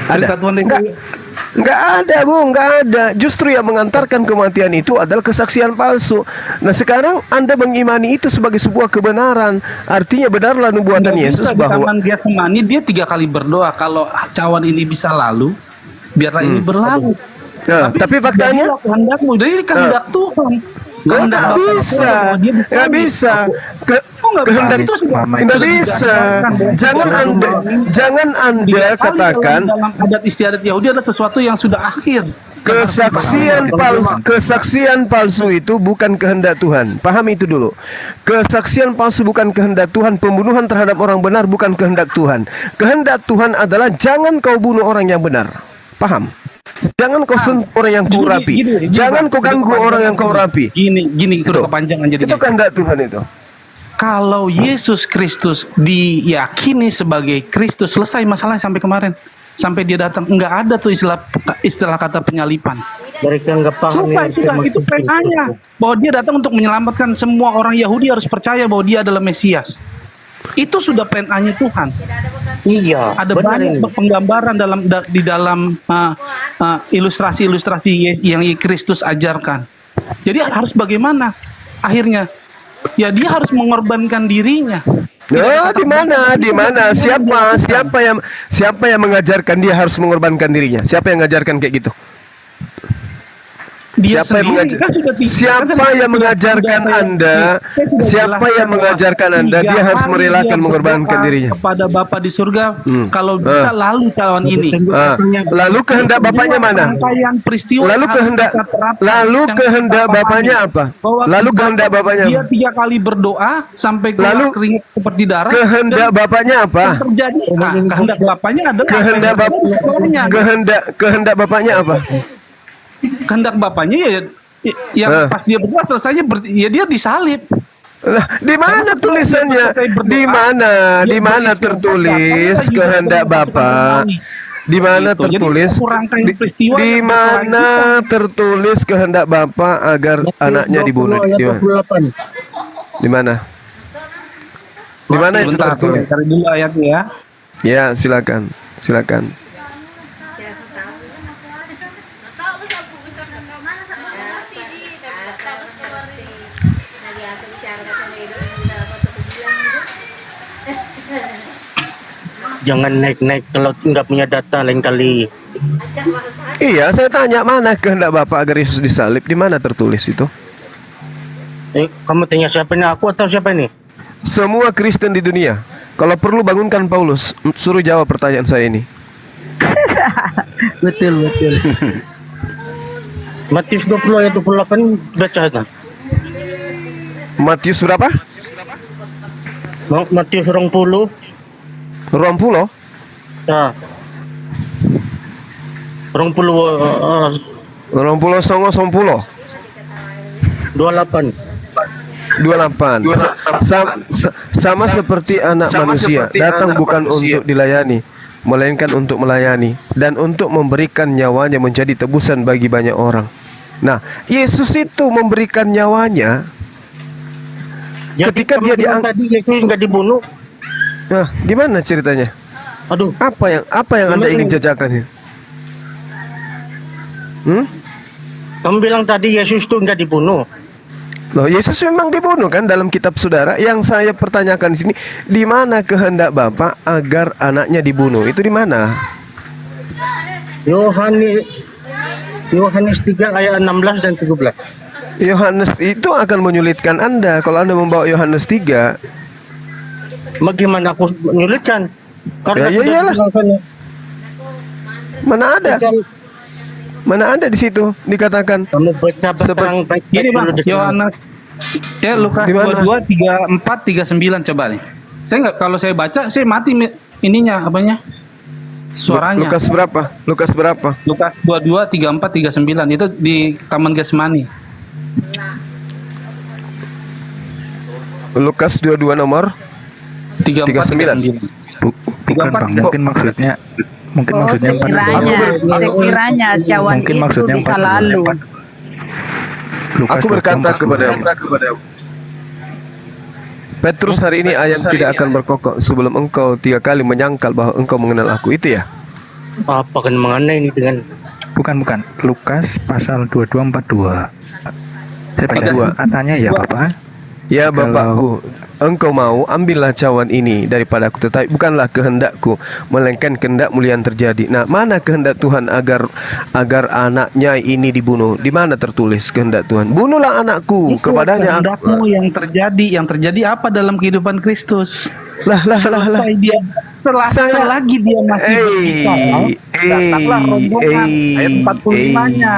Cerita Tuhan Nggak ada, Bu, nggak ada. Justru yang mengantarkan kematian itu adalah kesaksian palsu. Nah, sekarang Anda mengimani itu sebagai sebuah kebenaran. Artinya benarlah nubuatan Yesus bahwa di Getsemani dia 3 kali berdoa, kalau cawan ini bisa lalu, biarlah ini berlalu. Nah, tapi faktanya kehendakmu, jadi kehendak Tuhan. nggak bisa, nggak bisa. Kehendak itu nggak bisa. Jangan anda katakan dalam adat istiadat Yahudi ada sesuatu yang sudah akhir. Kesaksian palsu itu bukan kehendak Tuhan. Pahami itu dulu. Kesaksian palsu bukan kehendak Tuhan. Pembunuhan terhadap orang benar bukan kehendak Tuhan. Kehendak Tuhan adalah jangan kau bunuh orang yang benar. Paham? Jangan kau sentuh orang yang kau rapi. Jangan kau ganggu orang yang kau rapi. Gini itu udah kepanjangan jadi. Itu kehendak Tuhan itu. Kalau Yesus Kristus diyakini sebagai Kristus, selesai masalahnya sampai kemarin. Sampai dia datang, nggak ada tuh istilah kata penyalipan. Mereka nggak paham. Itu penanya bahwa dia datang untuk menyelamatkan semua orang Yahudi harus percaya bahwa dia adalah Mesias. Itu sudah penanya Tuhan. Iya. Ada banyak penggambaran di dalam ilustrasi-ilustrasi yang Kristus ajarkan. Jadi harus bagaimana? Akhirnya, ya dia harus mengorbankan dirinya. Di mana? Siapa yang mengajarkan dia harus mengorbankan dirinya? Siapa yang mengajarkan kayak gitu? Siapa yang mengajarkan Anda? Siapa yang mengajarkan Anda dia harus merelakan mengorbankan dirinya? Kepada Bapa di surga, kalau bisa lalu calon ini. Lalu kehendak Bapaknya mana? Lalu kehendak Bapaknya apa? Lalu kehendak Bapaknya dia 3 kali berdoa sampai keluar keringat seperti darah. Kehendak Bapaknya apa? Terjadi. Kehendak Bapaknya adalah kehendak Bapaknya apa? Kehendak Bapaknya ya pas dia berdoa selesainya dia disalib. Lah, di mana tulisannya? Di mana tertulis kehendak Bapa? Di mana tertulis? Di mana tertulis kehendak Bapa agar anaknya dibunuh? Di mana? Di mana itu tertulis? Cari dulu ayatnya ya. Ya, silakan. Jangan naik-naik kalau nggak punya data lain kali. Iya, saya tanya mana kehendak Bapak agar Yesus disalib? Di mana tertulis itu? Kamu tanya siapa nih? Aku atau siapa nih? Semua Kristen di dunia. Kalau perlu bangunkan Paulus, suruh jawab pertanyaan saya ini. Betul. Matius 20 ayat 28 baca kan? Matius berapa? Matius 20. Rompulo? Nah. Rompulo songo sompulo. 28. Sama seperti anak manusia datang bukan untuk dilayani, melainkan untuk melayani dan untuk memberikan nyawanya menjadi tebusan bagi banyak orang. Nah, Yesus itu memberikan nyawanya ketika dia diangkat. Tadi Yesus nggak dibunuh. Nah, gimana ceritanya? Aduh, apa yang Anda ingin jajakan? Kamu bilang tadi Yesus itu nggak dibunuh. Loh, Yesus memang dibunuh kan dalam kitab saudara. Yang saya pertanyakan di sini, di mana kehendak Bapa agar anaknya dibunuh? Itu di mana? Yohanes 3 ayat 16 dan 17. Yohanes itu akan menyulitkan Anda kalau Anda membawa Yohanes 3. Bagaimana aku menyulitkan? Karena ya iyalah. Mana ada di situ dikatakan. Kamu baca barang ini Bang, Yohanes Lukas 22 34 39 coba nih. Kalau saya baca saya mati ininya apanya? Suaranya. Lukas berapa? Lukas 22 34 39 itu di Taman Getsemani. Lukas 22 nomor 39. Bukan Bang, mungkin maksudnya sekiranya cawan itu bisa lalu. Aku berkata kepada Petrus, hari ini ayam tidak akan berkokok sebelum engkau 3 kali menyangkal bahwa engkau mengenal aku. Itu ya. Apa kan mengenai ini dengan Bukan. Lukas pasal 22:42. Saya baca Dua. katanya ya Bapak. Ya Kalau- Bapakku, engkau mau ambillah cawan ini daripada aku, tetapi bukanlah kehendakku, melainkan kehendakmu yang terjadi. Nah, mana kehendak Tuhan agar anaknya ini dibunuh? Di mana tertulis kehendak Tuhan? Bunuhlah anakku, Itu kepadanya kehendakmu yang terjadi. Yang terjadi apa dalam kehidupan Kristus? lah. Selesai dia selagi dia masih berbicara, datanglah rombongan ayat 45-nya.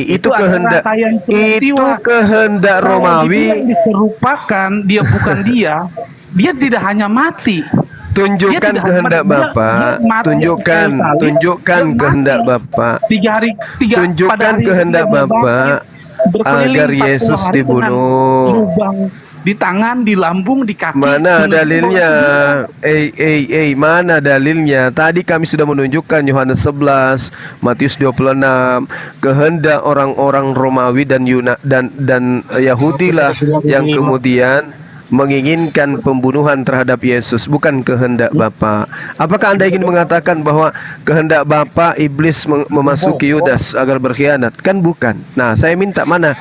Itu kehendak, rangkaian itu peristiwa. kehendak Kalau Romawi. dibilang diserupakan, dia bukan dia tidak hanya mati. Tunjukkan Dia tidak kehendak mati, Bapa, dia mati tunjukkan sekali, dia kehendak mati. Bapa. 3 hari, Tunjukkan pada hari kehendak dia Bapa bangkit, berkeliling agar 40 Yesus hari dibunuh. dengan lubang di tangan, di lambung, di kaki. Mana Menunjukkan dalilnya? Mana dalilnya? Tadi kami sudah menunjukkan Yohanes 11, Matius 26, kehendak orang-orang Romawi dan Yahudi lah yang kemudian menginginkan pembunuhan terhadap Yesus, bukan kehendak Bapa. Apakah Anda ingin mengatakan bahwa kehendak Bapa iblis memasuki Yudas agar berkhianat? Kan bukan. Nah, saya minta mana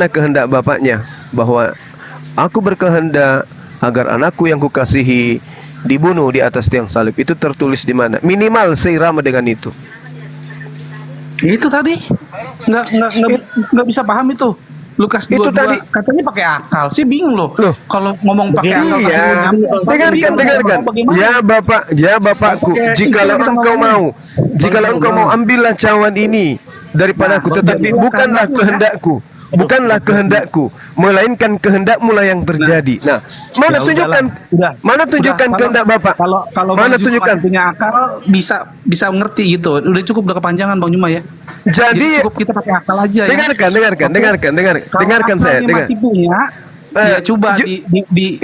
kehendak Bapaknya, bahwa aku berkehendak agar anakku yang kukasihi dibunuh di atas tiang salib. Itu tertulis di mana? Minimal seirama dengan itu. Itu tadi nggak bisa paham itu. Lukas 22 Itu tadi. katanya pakai akal. Saya bingung loh. Loh. Kalau ngomong pakai akal, tapi Iya, nyambung. dengarkan. Bagaimana? Ya Bapakku, Oke, jikalau itu kita engkau ngomongin. mau, ambillah cawan ini daripada aku, tetapi bukanlah kehendakku, melainkan kehendakmu lah yang terjadi. Nah, mana Ya tunjukkan, udahlah. mana tunjukkan Udah, kehendak Bapak? Kalau Mana Bang Juma tunjukkan? punya akal bisa ngerti gitu. Udah cukup, udah kepanjangan Bang Juma ya. Jadi cukup kita pakai akal aja ya. dengarkan saya. Masih punya, ya coba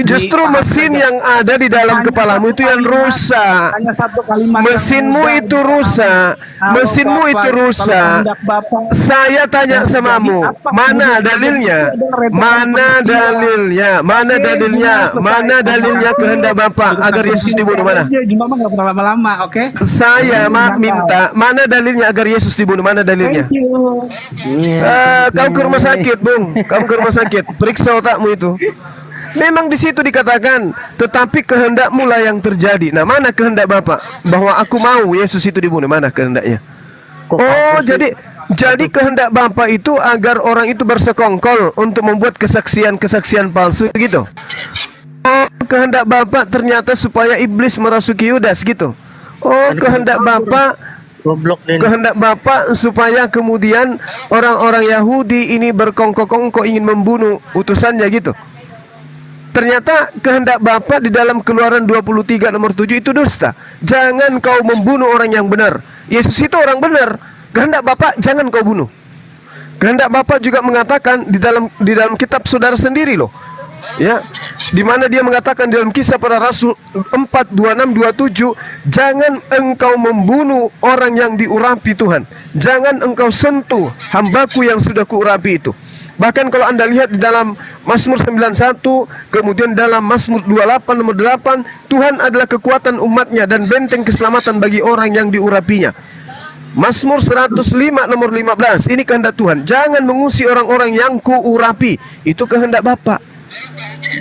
Justru mesin yang ada di dalam kepalamu itu yang rusak. Hanya satu kalimat. Mesinmu itu rusak. Mesinmu itu rusak. Saya tanya samamu, mana dalilnya? Mana dalilnya kehendak Bapa agar Yesus dibunuh? Mana? Jumlah nggak pernah lama-lama, oke? Saya minta, mana dalilnya agar Yesus dibunuh? Mana dalilnya? Thank you. Kamu ke rumah sakit, Bung. Kamu ke rumah sakit. Periksa otakmu itu. Memang di situ dikatakan, tetapi kehendakmu lah yang terjadi. Nah, mana kehendak Bapak bahwa aku mau Yesus itu dibunuh? Mana kehendaknya? Oh, jadi kehendak Bapa itu agar orang itu bersekongkol untuk membuat kesaksian palsu gitu. Oh, kehendak Bapa ternyata supaya iblis merasuki Yudas gitu. Oh, kehendak Bapa supaya kemudian orang-orang Yahudi ini berkongkok-kongkok ingin membunuh utusannya gitu. Ternyata kehendak Bapa di dalam Keluaran 23 nomor 7 itu dusta. Jangan kau membunuh orang yang benar. Yesus itu orang benar. Kehendak Bapa jangan kau bunuh. Kehendak Bapa juga mengatakan di dalam kitab saudara sendiri loh. Ya, di mana dia mengatakan dalam Kisah Para Rasul 4:26-27, jangan engkau membunuh orang yang diurapi Tuhan. Jangan engkau sentuh hambaku yang sudah kuurapi itu. Bahkan kalau Anda lihat di dalam Mazmur 91, kemudian dalam Mazmur 28 nomor 8, Tuhan adalah kekuatan umatnya dan benteng keselamatan bagi orang yang diurapinya. Mazmur 105 nomor 15, ini kehendak Tuhan, jangan mengusir orang-orang yang kuurapi. Itu kehendak Bapa.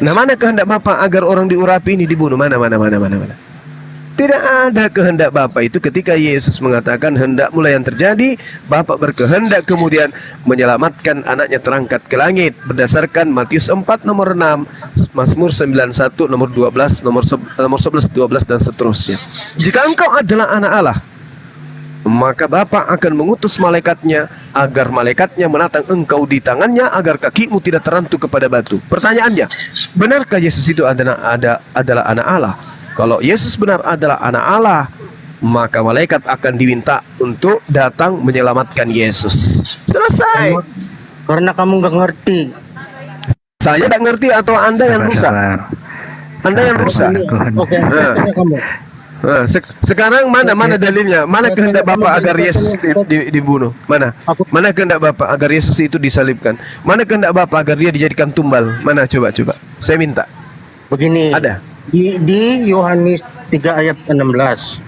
Nah, mana kehendak Bapa agar orang diurapi ini dibunuh? Mana? Tidak ada kehendak Bapa itu ketika Yesus mengatakan hendakmu lah yang terjadi. Bapa berkehendak kemudian menyelamatkan anaknya terangkat ke langit berdasarkan Matius 4 nomor 6, Mazmur 91 nomor 12, nomor 11, 12 dan seterusnya. Jika engkau adalah anak Allah, maka Bapa akan mengutus malaikatnya agar malaikatnya menatang engkau di tangannya agar kakimu tidak terantuk kepada batu. Pertanyaannya, benarkah Yesus itu adalah anak Allah? Kalau Yesus benar adalah anak Allah, maka malaikat akan diminta untuk datang menyelamatkan Yesus. Selesai. Karena kamu nggak ngerti. Saya tidak ngerti atau Anda yang rusak? Anda yang rusak. Oke, kamu. Nah, sekarang mana dalilnya? Mana kehendak Bapa agar Yesus dibunuh? Mana kehendak Bapa agar Yesus itu disalibkan? Mana kehendak Bapa agar dia dijadikan tumbal? Mana coba? Saya minta. Begini. Ada. Di Yohanes 3 ayat 16.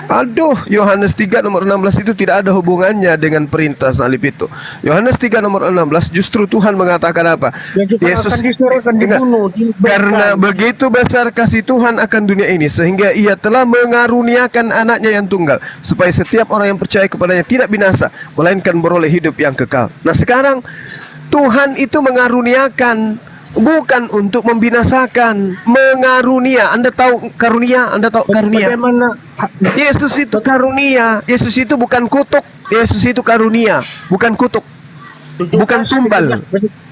Aduh, Yohanes 3 nomor 16 itu tidak ada hubungannya dengan perintah salib itu. Yohanes 3 nomor 16 justru Tuhan mengatakan apa? Yang juga Yesus akan diserahkan, dibunuh, karena begitu besar kasih Tuhan akan dunia ini sehingga ia telah mengaruniakan anaknya yang tunggal supaya setiap orang yang percaya kepadanya tidak binasa melainkan beroleh hidup yang kekal. Nah sekarang Tuhan itu mengaruniakan, bukan untuk membinasakan, mengarunia. Anda tahu karunia? Anda tahu karunia? Bagaimana? Yesus itu karunia. Yesus itu bukan kutuk. Yesus itu karunia, bukan kutuk, bukan tumbal.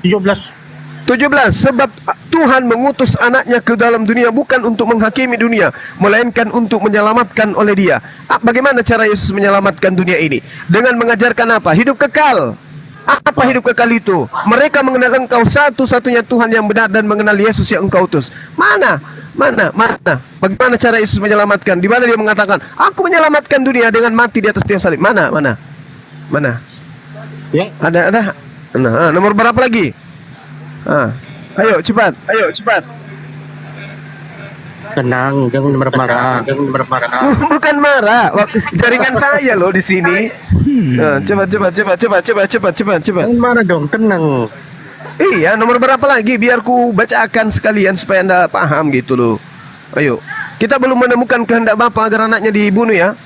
17. Sebab Tuhan mengutus anaknya ke dalam dunia bukan untuk menghakimi dunia, melainkan untuk menyelamatkan oleh dia. Bagaimana cara Yesus menyelamatkan dunia ini? Dengan mengajarkan apa? Hidup kekal. Apa hidup kekal itu? Mereka mengenal engkau satu-satunya Tuhan yang benar dan mengenal Yesus yang engkau utus. Mana? Bagaimana cara Yesus menyelamatkan? Di mana dia mengatakan, aku menyelamatkan dunia dengan mati di atas tiang salib? Mana? Ya. Ada. Nah, nomor berapa lagi? Ayo cepat. Tenang, jangan marah-marah. Bukan marah. Jaringan saya loh di sini. Cepat. Jangan marah dong, tenang. Iya, nomor berapa lagi? Biar ku bacakan sekalian supaya Anda paham gitu loh. Ayo. Kita belum menemukan kehendak Bapa agar anaknya dibunuh ya.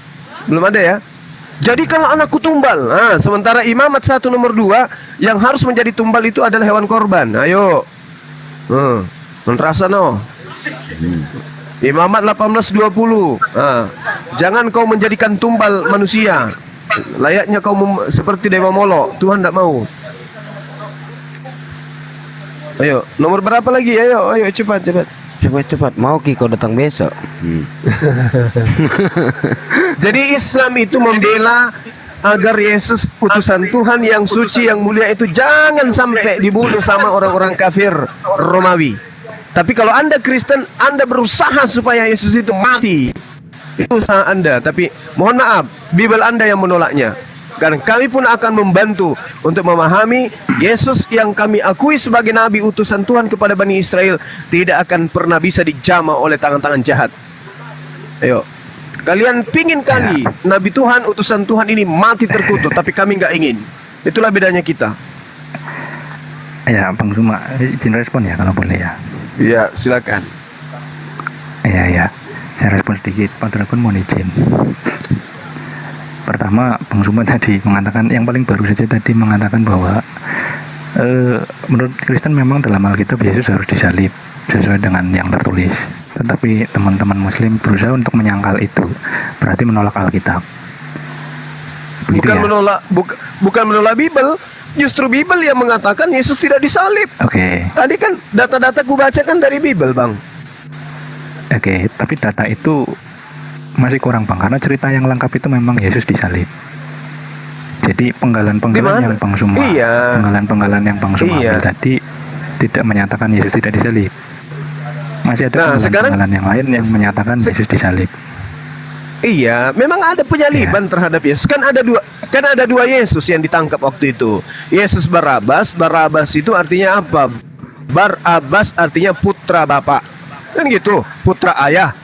Belum ada ya. Jadi kalau anakku tumbal. Sementara imamat 1 nomor 2 yang harus menjadi tumbal itu adalah hewan korban. Ayo. Menterasa no. Imamat 18:20. Jangan kau menjadikan tumbal manusia. Layaknya kau seperti dewa Molok. Tuhan tidak mau. Ayo, nomor berapa lagi? Ayo cepat. Mau Ki kau datang besok. Jadi Islam itu membela agar Yesus utusan Tuhan yang suci yang mulia itu jangan sampai dibunuh sama orang-orang kafir Romawi. Tapi kalau Anda Kristen, Anda berusaha supaya Yesus itu mati. Itu usaha Anda. Tapi mohon maaf, Bible Anda yang menolaknya. Dan kami pun akan membantu untuk memahami Yesus yang kami akui sebagai Nabi utusan Tuhan kepada Bani Israel tidak akan pernah bisa dijamah oleh tangan-tangan jahat. Ayo, kalian pingin kali Nabi Tuhan, utusan Tuhan ini mati terkutuk, tapi kami nggak ingin. Itulah bedanya kita. Ya, Bang Suma, izin respon ya kalau boleh ya. Ya, silakan. Ya, saya respon sedikit. Pak Dragon mohon izin. Pertama, Bang Suma tadi mengatakan, yang paling baru saja tadi mengatakan bahwa menurut Kristen memang dalam Alkitab Yesus harus disalib sesuai dengan yang tertulis. Tetapi teman-teman Muslim berusaha untuk menyangkal itu, berarti menolak Alkitab. Begitu Bukan ya? bukan menolak Bible. Justru Bible yang mengatakan Yesus tidak disalib. Oke. Tadi kan data-data ku bacakan dari Bible, Bang. Oke, tapi data itu masih kurang, Bang, karena cerita yang lengkap itu memang Yesus disalib. Jadi penggalan-penggalan yang Bang Suma, penggalan-penggalan yang Bang Suma ambil tadi tidak menyatakan Yesus tidak disalib. Masih ada penggalan-penggalan yang lain yang menyatakan Yesus disalib. Iya, memang ada penyaliban terhadap Yesus. Kan ada dua Yesus yang ditangkap waktu itu. Yesus Barabas. Barabas itu artinya apa? Barabas artinya putra Bapa. Kan gitu, putra ayah.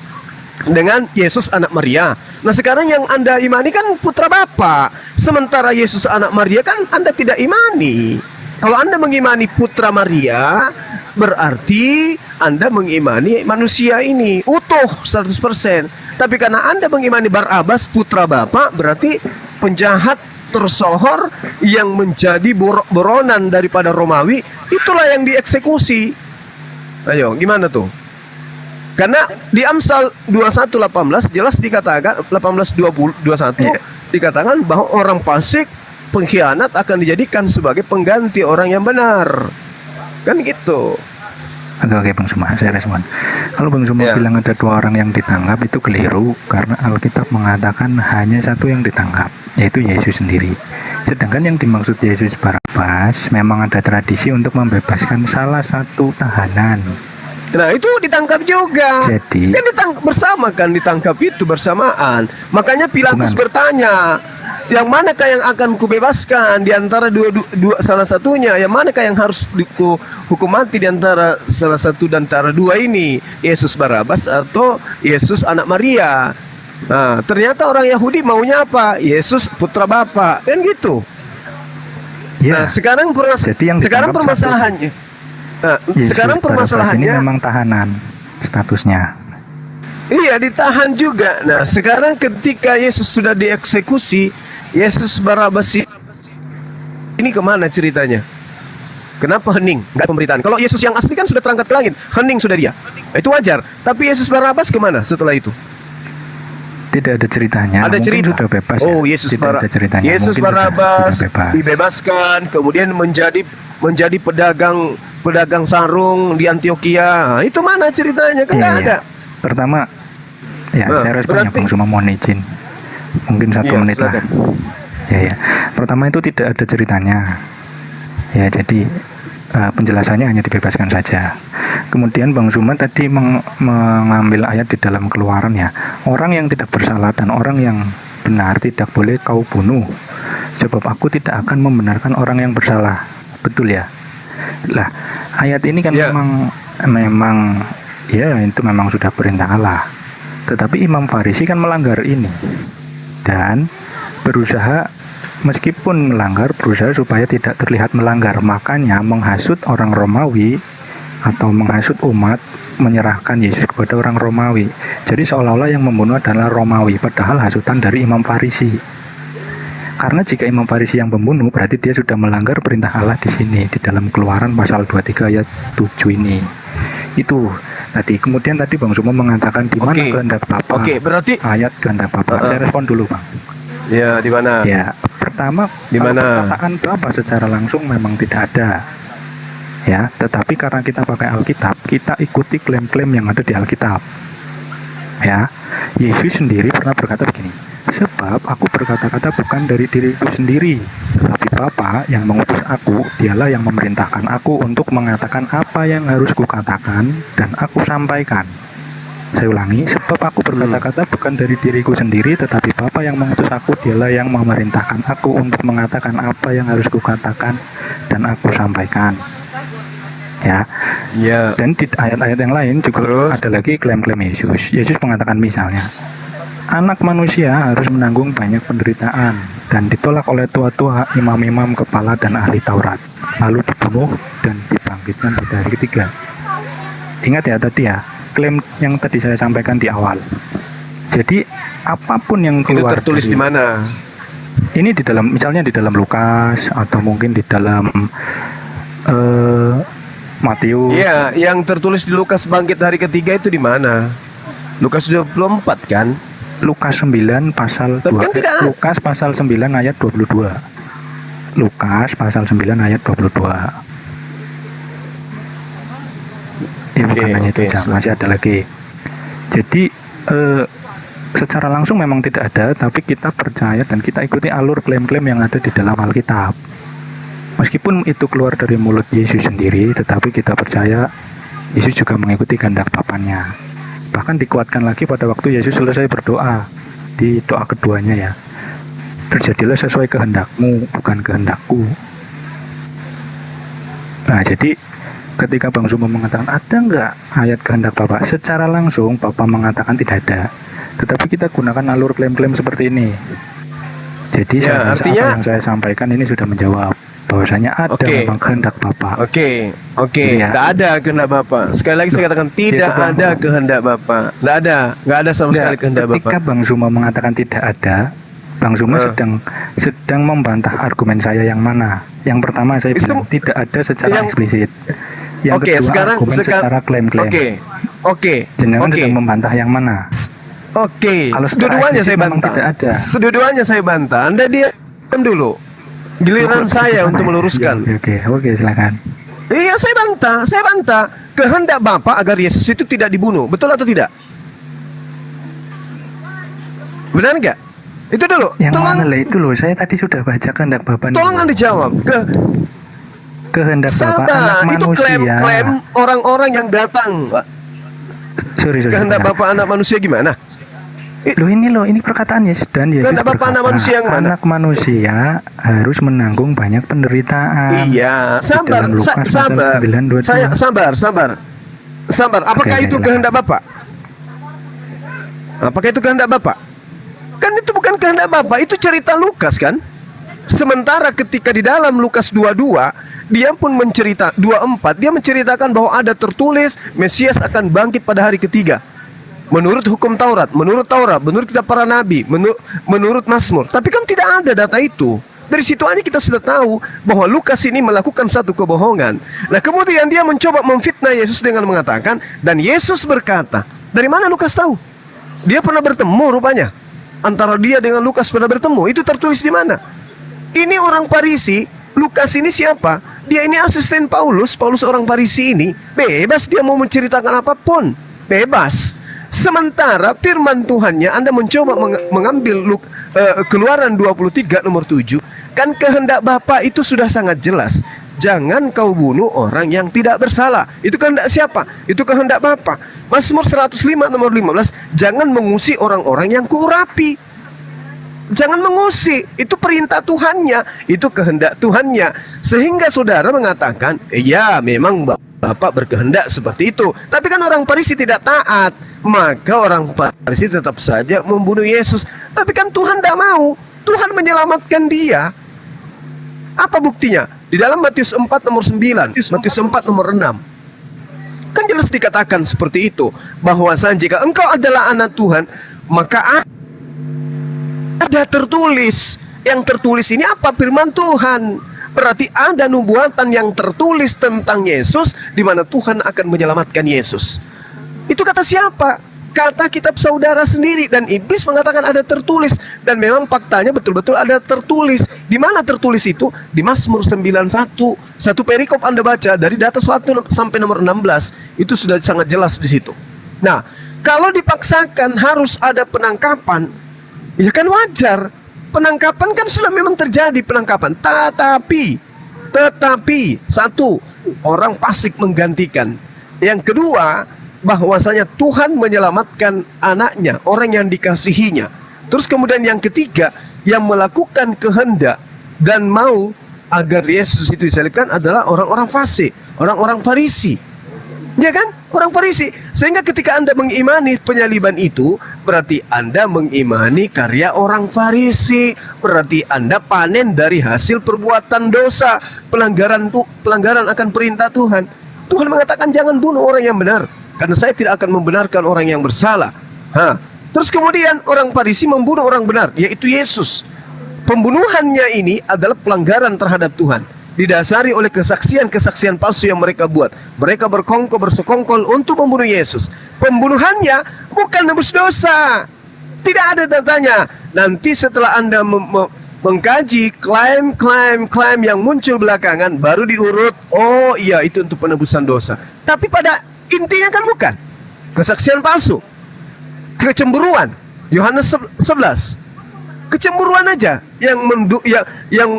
Dengan Yesus anak Maria. Nah sekarang yang Anda imani kan putra Bapa. Sementara Yesus anak Maria kan Anda tidak imani. Kalau Anda mengimani putra Maria, berarti Anda mengimani manusia ini utuh 100%. Tapi karena Anda mengimani Barabas putra Bapa, berarti penjahat tersohor yang menjadi buronan daripada Romawi, itulah yang dieksekusi. Ayo, gimana tuh? Karena di Amsal 21:18 jelas dikatakan, 18:21 dikatakan bahwa orang fasik, pengkhianat akan dijadikan sebagai pengganti orang yang benar. Kan gitu. Oke, Bang Suma, saya respon. Kalau Bang Suma bilang ada 2 orang yang ditangkap, itu keliru, karena Alkitab mengatakan hanya 1 yang ditangkap, yaitu Yesus sendiri. Sedangkan yang dimaksud Yesus Barabas memang ada tradisi untuk membebaskan salah satu tahanan. Nah itu ditangkap juga. Jadi kan ditangkap itu bersamaan. Makanya Pilatus bertanya, yang manakah yang akan kubebaskan di antara dua salah satunya? Yang manakah yang harus hukum mati di antara salah satu dan antara dua ini? Yesus Barabas atau Yesus anak Maria? Nah, ternyata orang Yahudi maunya apa? Yesus putra Bapa, kan gitu. Nah, Ya, sekarang jadi yang sekarang ditangkap permasalahannya. Nah, Yesus sekarang pada fase ini permasalahannya, memang tahanan statusnya. iya ditahan juga. Nah, sekarang ketika Yesus sudah dieksekusi, Yesus Barabas ini kemana ceritanya? Kenapa hening? Nggak ada pemberitaan. Kalau Yesus yang asli kan sudah terangkat ke langit, hening sudah dia. Itu wajar. Tapi Yesus Barabas kemana setelah itu? Tidak ada ceritanya. Ada Mungkin cerita. sudah bebas. Oh, ya. Yesus Tidak ada ceritanya. Yesus Mungkin Barabas sudah bebas. dibebaskan, kemudian menjadi pedagang sarung di Antioquia. Nah, itu mana ceritanya? Kan nggak Iya, ada. Pertama, ya Nah, saya responnya berarti- Bang Suma mohon izin. Mungkin 1 Iya, menit lah. silakan. Ya. Pertama itu tidak ada ceritanya. Ya, jadi penjelasannya hanya dibebaskan saja. Kemudian Bang Zuma tadi mengambil ayat di dalam Keluaran ya. Orang yang tidak bersalah dan orang yang benar tidak boleh kau bunuh. Sebab aku tidak akan membenarkan orang yang bersalah. Betul ya? Lah, ayat ini kan Ya. memang ya itu memang sudah perintah Allah. Tetapi Imam Farisi kan melanggar ini. Dan berusaha meskipun melanggar, berusaha supaya tidak terlihat melanggar. Makanya menghasut orang Romawi atau menghasut umat menyerahkan Yesus kepada orang Romawi. Jadi seolah-olah yang membunuh adalah Romawi, padahal hasutan dari Imam Farisi. Karena jika Imam Farisi yang membunuh, berarti dia sudah melanggar perintah Allah di sini, di dalam Keluaran pasal 23 ayat 7 ini. Itu tadi. Kemudian tadi Bang Sumo mengatakan di mana Oke. kehendak Bapa. Oke, berarti Ayat kehendak Bapa. Saya respon dulu, Bang. ya di mana? Ya, pertama Di kalau mana? perkataan Bapa secara langsung memang tidak ada. Ya, tetapi karena kita pakai Alkitab, kita ikuti klaim-klaim yang ada di Alkitab. Ya, Yesus sendiri pernah berkata begini, sebab aku berkata-kata bukan dari diriku sendiri, tetapi Bapa yang mengutus aku, dialah yang memerintahkan aku untuk mengatakan apa yang harus kukatakan dan aku sampaikan. Saya ulangi, sebab aku berkata-kata bukan dari diriku sendiri, tetapi Bapa yang mengutus aku, dialah yang memerintahkan aku untuk mengatakan apa yang harus kukatakan dan aku sampaikan. Ya, Ya. dan di ayat-ayat yang lain juga Terus? ada lagi klaim-klaim Yesus. Yesus mengatakan misalnya, anak manusia harus menanggung banyak penderitaan dan ditolak oleh tua-tua, imam-imam, kepala, dan ahli Taurat, lalu dibunuh dan dibangkitkan pada hari ketiga. Ingat ya tadi ya, klaim yang tadi saya sampaikan di awal. Jadi apapun yang Itu keluar tertulis dari- di mana? ini di dalam, misalnya di dalam Lukas atau mungkin di dalam Matius. Iya, yang tertulis di Lukas bangkit hari ketiga itu di mana? Lukas 24 kan? Lukas 9 pasal Tapi 2 kan tidak ada. Lukas pasal 9 ayat 22. Lukas pasal 9 ayat 22. Ya bukan Oke, hanya itu oke, saja, masih ada lagi. Jadi secara langsung memang tidak ada, tapi kita percaya dan kita ikuti alur klaim-klaim yang ada di dalam Alkitab. Meskipun itu keluar dari mulut Yesus sendiri, tetapi kita percaya Yesus juga mengikuti kehendak Bapanya. Bahkan dikuatkan lagi pada waktu Yesus selesai berdoa di doa keduanya ya. Terjadilah sesuai kehendakmu, bukan kehendakku. Nah, jadi ketika Bang Sumo mengatakan ada nggak ayat kehendak Bapak, secara langsung Bapak mengatakan tidak ada. Tetapi kita gunakan alur klaim-klaim seperti ini. Jadi Ya, saya rasa artinya- apa yang saya sampaikan ini sudah menjawab bahwasanya ada Oke. memang kehendak Bapak. Oke, Iya. nggak ada kehendak Bapak. Sekali lagi saya katakan tidak itu Bang. ada kehendak Bapak. Nggak ada sama sekali kehendak Ketika Bapak. Bang Zuma mengatakan tidak ada, Bang Zuma sedang membantah argumen saya yang mana. Yang pertama saya Itu- bilang tidak ada secara yang- eksplisit. Yang Oke, kedua sekarang argumen secara klaim-klaim. Oke. Jenengan Oke. sedang membantah yang mana? Oke, Kalau secara seduduannya saya eksplisit memang bantah. tidak ada. Seduduannya saya bantah. Anda diam dulu. Giliran saya untuk meluruskan. Oke, silakan. Iya, saya bantah. Kehendak Bapak agar Yesus itu tidak dibunuh. Betul atau tidak? Benar nggak? Itu dulu. Yang Tolong, mana lah itu loh? Saya tadi sudah baca kehendak Bapak. tolong Anda jawab. Kehendak Bapak anak Sabar, itu manusia. klaim orang-orang yang datang. Sorry. Kehendak Bapak anak manusia gimana? Loh ini perkataan Yesus dan Yesus Kehendak Bapak anak berkata, manusia yang mana? anak manusia harus menanggung banyak penderitaan. Iya, Di sabar, dalam Lukas pasal sabar. 9:22. Saya sabar. Apakah Oke, itu silakan. kehendak Bapak? Apakah itu kehendak Bapak? Kan itu bukan kehendak Bapa, itu cerita Lukas kan. Sementara ketika di dalam Lukas 22, dia pun 24, dia menceritakan bahwa ada tertulis Mesias akan bangkit pada hari ketiga. Menurut hukum Taurat, menurut kitab para nabi, menurut Mazmur. Tapi kan tidak ada data itu. Dari situ aja kita sudah tahu bahwa Lukas ini melakukan satu kebohongan. Nah, kemudian dia mencoba memfitnah Yesus dengan mengatakan, dan Yesus berkata, dari mana Lukas tahu? Dia pernah bertemu rupanya. Antara dia dengan Lukas pernah bertemu. Itu tertulis di mana? Ini orang Farisi. Lukas ini siapa? Dia ini asisten Paulus. Paulus orang Farisi ini bebas dia mau menceritakan apapun. Bebas. Sementara firman Tuhannya, Anda mencoba mengambil Keluaran 23 nomor 7. Kan kehendak Bapa itu sudah sangat jelas. Jangan kau bunuh orang yang tidak bersalah. Itu kehendak siapa? Itu kehendak Bapa. Mazmur 105 nomor 15. Jangan mengusik orang-orang yang kuurapi. Jangan mengusik, itu perintah Tuhannya, itu kehendak Tuhannya. Sehingga saudara mengatakan, ya memang Bapak berkehendak seperti itu. Tapi kan orang Farisi tidak taat, maka orang Farisi tetap saja membunuh Yesus. Tapi kan Tuhan tidak mau, Tuhan menyelamatkan dia. Apa buktinya? Di dalam Matius 4 nomor 9, Matius 4 nomor 6. Kan jelas dikatakan seperti itu, bahwasanya jika engkau adalah anak Tuhan, maka ada tertulis. Yang tertulis ini apa? Firman Tuhan. Berarti ada nubuatan yang tertulis tentang Yesus, di mana Tuhan akan menyelamatkan Yesus. Itu kata siapa? Kata kitab saudara sendiri. Dan iblis mengatakan ada tertulis. Dan memang faktanya betul-betul ada tertulis. Di mana tertulis itu? Di Mazmur 91. Satu perikop Anda baca dari data 1 sampai nomor 16. Itu sudah sangat jelas di situ. Nah, kalau dipaksakan harus ada penangkapan, ya kan wajar. Penangkapan kan sudah memang terjadi penangkapan. Tetapi satu, orang fasik menggantikan. Yang kedua, bahwasanya Tuhan menyelamatkan anaknya, orang yang dikasihinya. Terus kemudian yang ketiga, yang melakukan kehendak dan mau agar Yesus itu disalibkan adalah orang-orang fasik, orang-orang Farisi. Ya kan? Orang Farisi. Sehingga ketika Anda mengimani penyaliban itu, berarti Anda mengimani karya orang Farisi. Berarti Anda panen dari hasil perbuatan dosa, pelanggaran akan perintah Tuhan. Tuhan mengatakan jangan bunuh orang yang benar, karena saya tidak akan membenarkan orang yang bersalah. Terus kemudian orang Farisi membunuh orang benar, yaitu Yesus. Pembunuhannya ini adalah pelanggaran terhadap Tuhan, didasari oleh kesaksian palsu yang mereka buat. Mereka bersekongkol untuk membunuh Yesus. Pembunuhannya bukan nebus dosa. Tidak ada datanya. Nanti setelah Anda mengkaji klaim yang muncul belakangan, baru diurut, oh iya itu untuk penebusan dosa. Tapi pada intinya kan bukan. Kesaksian palsu, kecemburuan, Yohanes 11. Kecemburuan aja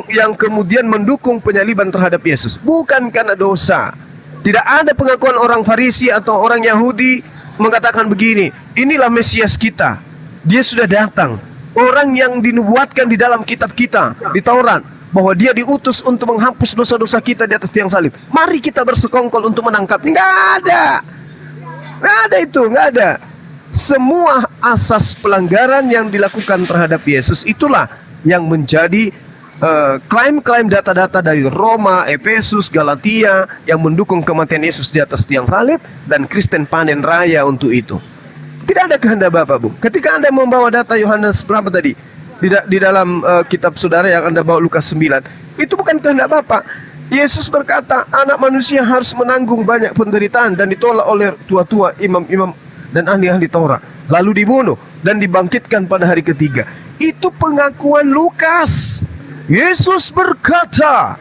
yang kemudian mendukung penyaliban terhadap Yesus, bukan karena dosa. Tidak ada pengakuan orang Farisi atau orang Yahudi mengatakan begini, inilah Mesias kita, dia sudah datang, orang yang dinubuatkan di dalam kitab kita di Taurat, bahwa dia diutus untuk menghapus dosa-dosa kita di atas tiang salib. Mari kita bersekongkol untuk menangkapnya. Nggak ada itu, nggak ada. Semua asas pelanggaran yang dilakukan terhadap Yesus itulah yang menjadi klaim-klaim data-data dari Roma, Efesus, Galatia yang mendukung kematian Yesus di atas tiang salib, dan Kristen panen raya untuk itu. Tidak ada kehendak Bapa, Bu. Ketika Anda membawa data Yohanes berapa tadi? Di dalam kitab saudara yang Anda bawa Lukas 9, itu bukan kehendak Bapa. Yesus berkata, anak manusia harus menanggung banyak penderitaan dan ditolak oleh tua-tua, imam-imam dan ahli-ahli Taurat, lalu dibunuh dan dibangkitkan pada hari ketiga. Itu pengakuan Lukas. Yesus berkata,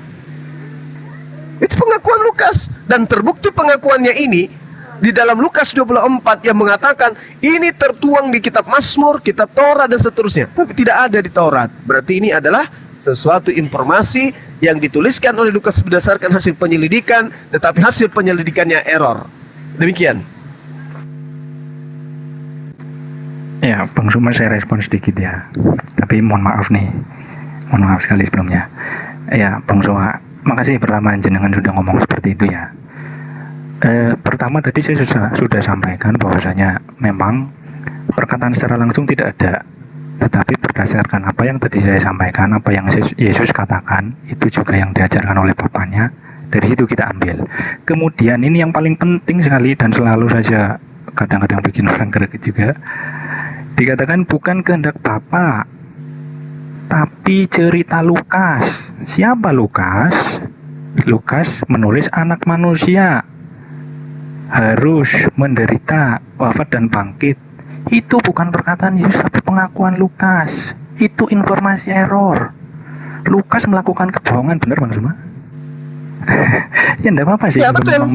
itu pengakuan Lukas. Dan terbukti pengakuannya ini di dalam Lukas 24 yang mengatakan ini tertuang di kitab Mazmur, kitab Taurat dan seterusnya, tapi tidak ada di Taurat. Berarti ini adalah sesuatu informasi yang dituliskan oleh Lukas berdasarkan hasil penyelidikan, tetapi hasil penyelidikannya error. Demikian. Ya, Bang Suma saya respon sedikit ya. Tapi mohon maaf nih. Mohon maaf sekali sebelumnya. Ya, Bang Suma, makasih pertama jenengan sudah ngomong seperti itu ya. Pertama tadi saya sudah sampaikan bahwasanya memang perkataan secara langsung tidak ada Tetapi berdasarkan apa yang tadi saya sampaikan, apa yang Yesus katakan, itu juga yang diajarkan oleh Bapaknya. Dari situ kita ambil. Kemudian ini yang paling penting sekali dan selalu saja kadang-kadang bikin orang greget juga. Dikatakan bukan kehendak Bapa, tapi cerita Lukas. Siapa Lukas? Lukas menulis anak manusia harus menderita, wafat dan bangkit. Itu bukan perkataan Yesus, tapi pengakuan Lukas. Itu informasi error. Lukas melakukan kebohongan, benar Bang Suma? Ya enggak apa-apa sih. Ya betul.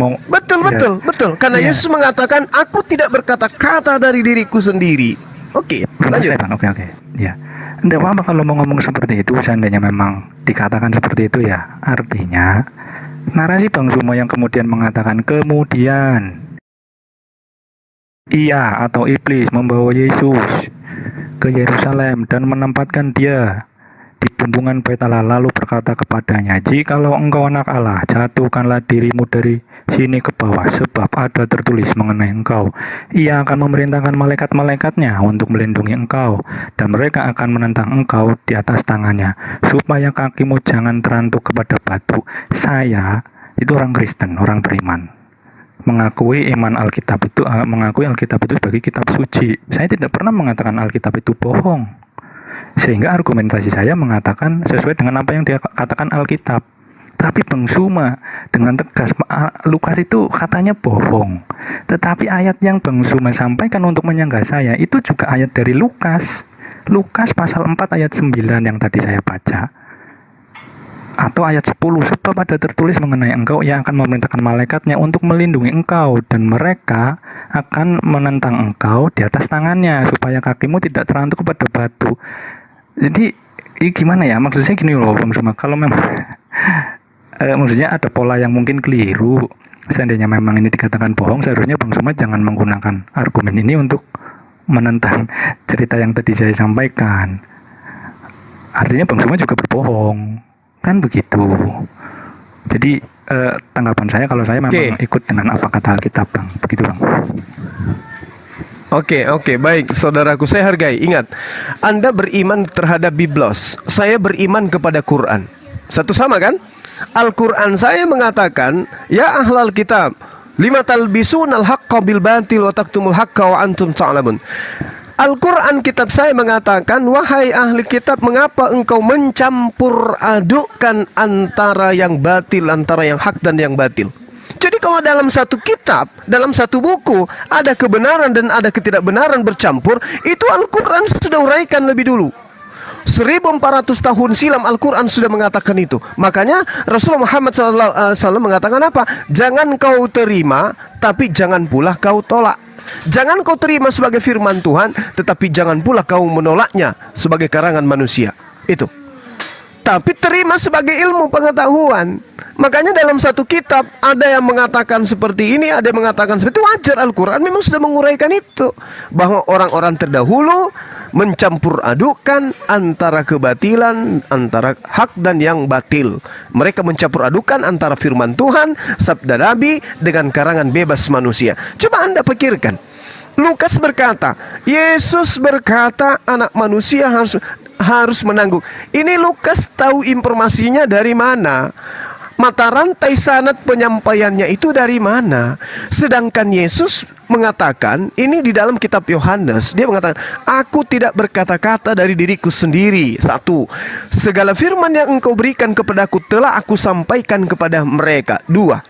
Karena Yesus mengatakan, aku tidak berkata-kata dari diriku sendiri. Oke, lanjut. Oke. Ya. Enggak apa-apa kalau mau ngomong seperti itu, seandainya memang dikatakan seperti itu ya. Artinya, narasi Bang Suma yang kemudian mengatakan kemudian ia atau iblis membawa Yesus ke Yerusalem dan menempatkan dia di bumbungan bait Allah, lalu berkata kepadanya, jikalau engkau anak Allah, jatuhkanlah dirimu dari sini ke bawah, sebab ada tertulis mengenai engkau, ia akan memerintahkan malaikat-malaikatnya untuk melindungi engkau, dan mereka akan menentang engkau di atas tangannya, supaya kakimu jangan terantuk kepada batu. Saya itu orang Kristen, orang beriman, mengakui mengakui Alkitab itu sebagai kitab suci. Saya tidak pernah mengatakan Alkitab itu bohong. Sehingga argumentasi saya mengatakan sesuai dengan apa yang dia katakan Alkitab. Tapi Bang Suma dengan tegas, Lukas itu katanya bohong. Tetapi ayat yang Bang Suma sampaikan untuk menyanggah saya itu juga ayat dari Lukas. Lukas pasal 4 ayat 9 yang tadi saya baca. Atau ayat 10, sebab ada tertulis mengenai engkau, ia akan memerintahkan malaikatnya untuk melindungi engkau, dan mereka akan menentang engkau di atas tangannya, supaya kakimu tidak terantuk kepada batu. Jadi gimana ya, maksud saya gini loh Bang Suma, kalau memang maksudnya ada pola yang mungkin keliru, seandainya memang ini dikatakan bohong, seharusnya Bang Suma jangan menggunakan argumen ini untuk menentang cerita yang tadi saya sampaikan. Artinya Bang Suma juga berbohong. Kan begitu. Jadi tanggapan saya kalau saya memang ikut dengan apa kata Alkitab, Bang. Begitu, Bang. Oke, baik, saudaraku, saya hargai. Ingat, Anda beriman terhadap Biblos, saya beriman kepada Quran. Satu sama kan? Al-Quran saya mengatakan, ya ahlal kitab, lima talbisunal haqqa bil batil wa taktumul haqqa wa antum ta'lamun. Al-Quran kitab saya mengatakan, wahai ahli kitab, mengapa engkau mencampur adukkan antara yang batil, antara yang hak dan yang batil? Jadi kalau dalam satu kitab, dalam satu buku, ada kebenaran dan ada ketidakbenaran bercampur, itu Al-Quran sudah uraikan lebih dulu. 1400 tahun silam Al-Quran sudah mengatakan itu. Makanya Rasulullah Muhammad SAW mengatakan apa? Jangan kau terima, tapi jangan pula kau tolak. Jangan kau terima sebagai firman Tuhan, tetapi jangan pula kau menolaknya sebagai karangan manusia. Itu. Tapi terima sebagai ilmu pengetahuan. Makanya dalam satu kitab ada yang mengatakan seperti ini, ada yang mengatakan seperti itu. Wajar, Al-Quran memang sudah menguraikan itu, bahwa orang-orang terdahulu mencampur adukan antara kebatilan, antara hak dan yang batil. Mereka mencampur adukan antara firman Tuhan, sabda Nabi, dengan karangan bebas manusia. Coba Anda pikirkan, Lukas berkata, Yesus berkata anak manusia harus menanggung. Ini Lukas tahu informasinya dari mana? Mata rantai sanad penyampaiannya itu dari mana? Sedangkan Yesus mengatakan, ini di dalam kitab Yohanes, dia mengatakan, aku tidak berkata-kata dari diriku sendiri. Satu, segala firman yang engkau berikan kepadaku telah aku sampaikan kepada mereka. Dua,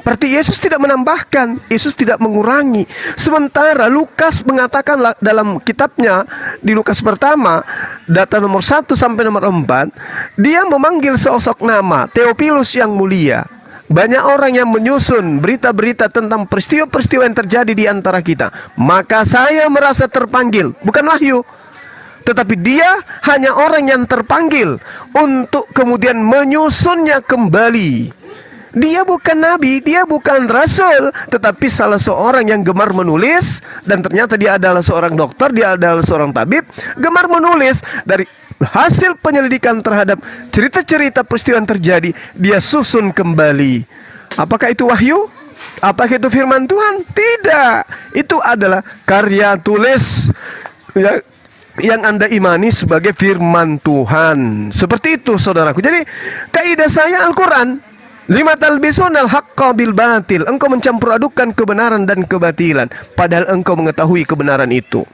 berarti Yesus tidak menambahkan, Yesus tidak mengurangi. Sementara Lukas mengatakan dalam kitabnya, di Lukas pertama, data nomor 1 sampai nomor 4, dia memanggil sosok nama Theophilus yang mulia. Banyak orang yang menyusun berita-berita tentang peristiwa-peristiwa yang terjadi di antara kita. Maka saya merasa terpanggil, bukan wahyu, tetapi dia hanya orang yang terpanggil untuk kemudian menyusunnya kembali. Dia bukan nabi, dia bukan rasul, tetapi salah seorang yang gemar menulis. Dan ternyata dia adalah seorang dokter, dia adalah seorang tabib, gemar menulis. Dari hasil penyelidikan terhadap cerita-cerita peristiwa yang terjadi, dia susun kembali. Apakah itu wahyu? Apakah itu firman Tuhan? Tidak. Itu adalah karya tulis, ya, yang Anda imani sebagai firman Tuhan. Seperti itu saudaraku. Jadi kaidah saya Al-Quran, lima talbisunal haqqa bil batil. Engkau mencampur adukan kebenaran dan kebatilan, padahal engkau mengetahui kebenaran itu.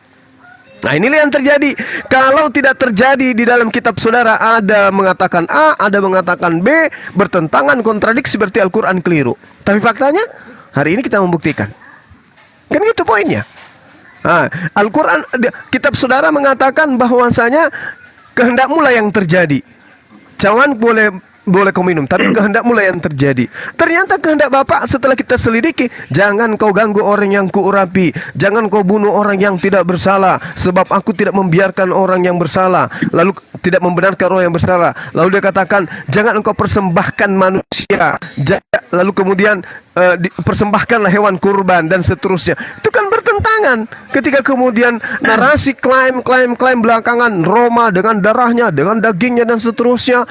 Nah, inilah yang terjadi. Kalau tidak terjadi di dalam kitab saudara, ada mengatakan A, ada mengatakan B, bertentangan, kontradiksi, seperti Al-Quran keliru. Tapi faktanya, hari ini kita membuktikan. Kan itu poinnya. Nah, Al-Quran, kitab saudara mengatakan bahwasanya kehendakmu lah yang terjadi. Jangan boleh kau minum, tapi kehendakmu lah yang terjadi. Ternyata kehendak Bapak setelah kita selidiki, jangan kau ganggu orang yang kuurapi, jangan kau bunuh orang yang tidak bersalah, sebab aku tidak membiarkan orang yang bersalah, lalu tidak membenarkan orang yang bersalah. Lalu dia katakan, jangan engkau persembahkan manusia, lalu kemudian persembahkanlah hewan kurban dan seterusnya. Itu kan bertentangan. Ketika kemudian narasi klaim belakangan Roma dengan darahnya, dengan dagingnya dan seterusnya,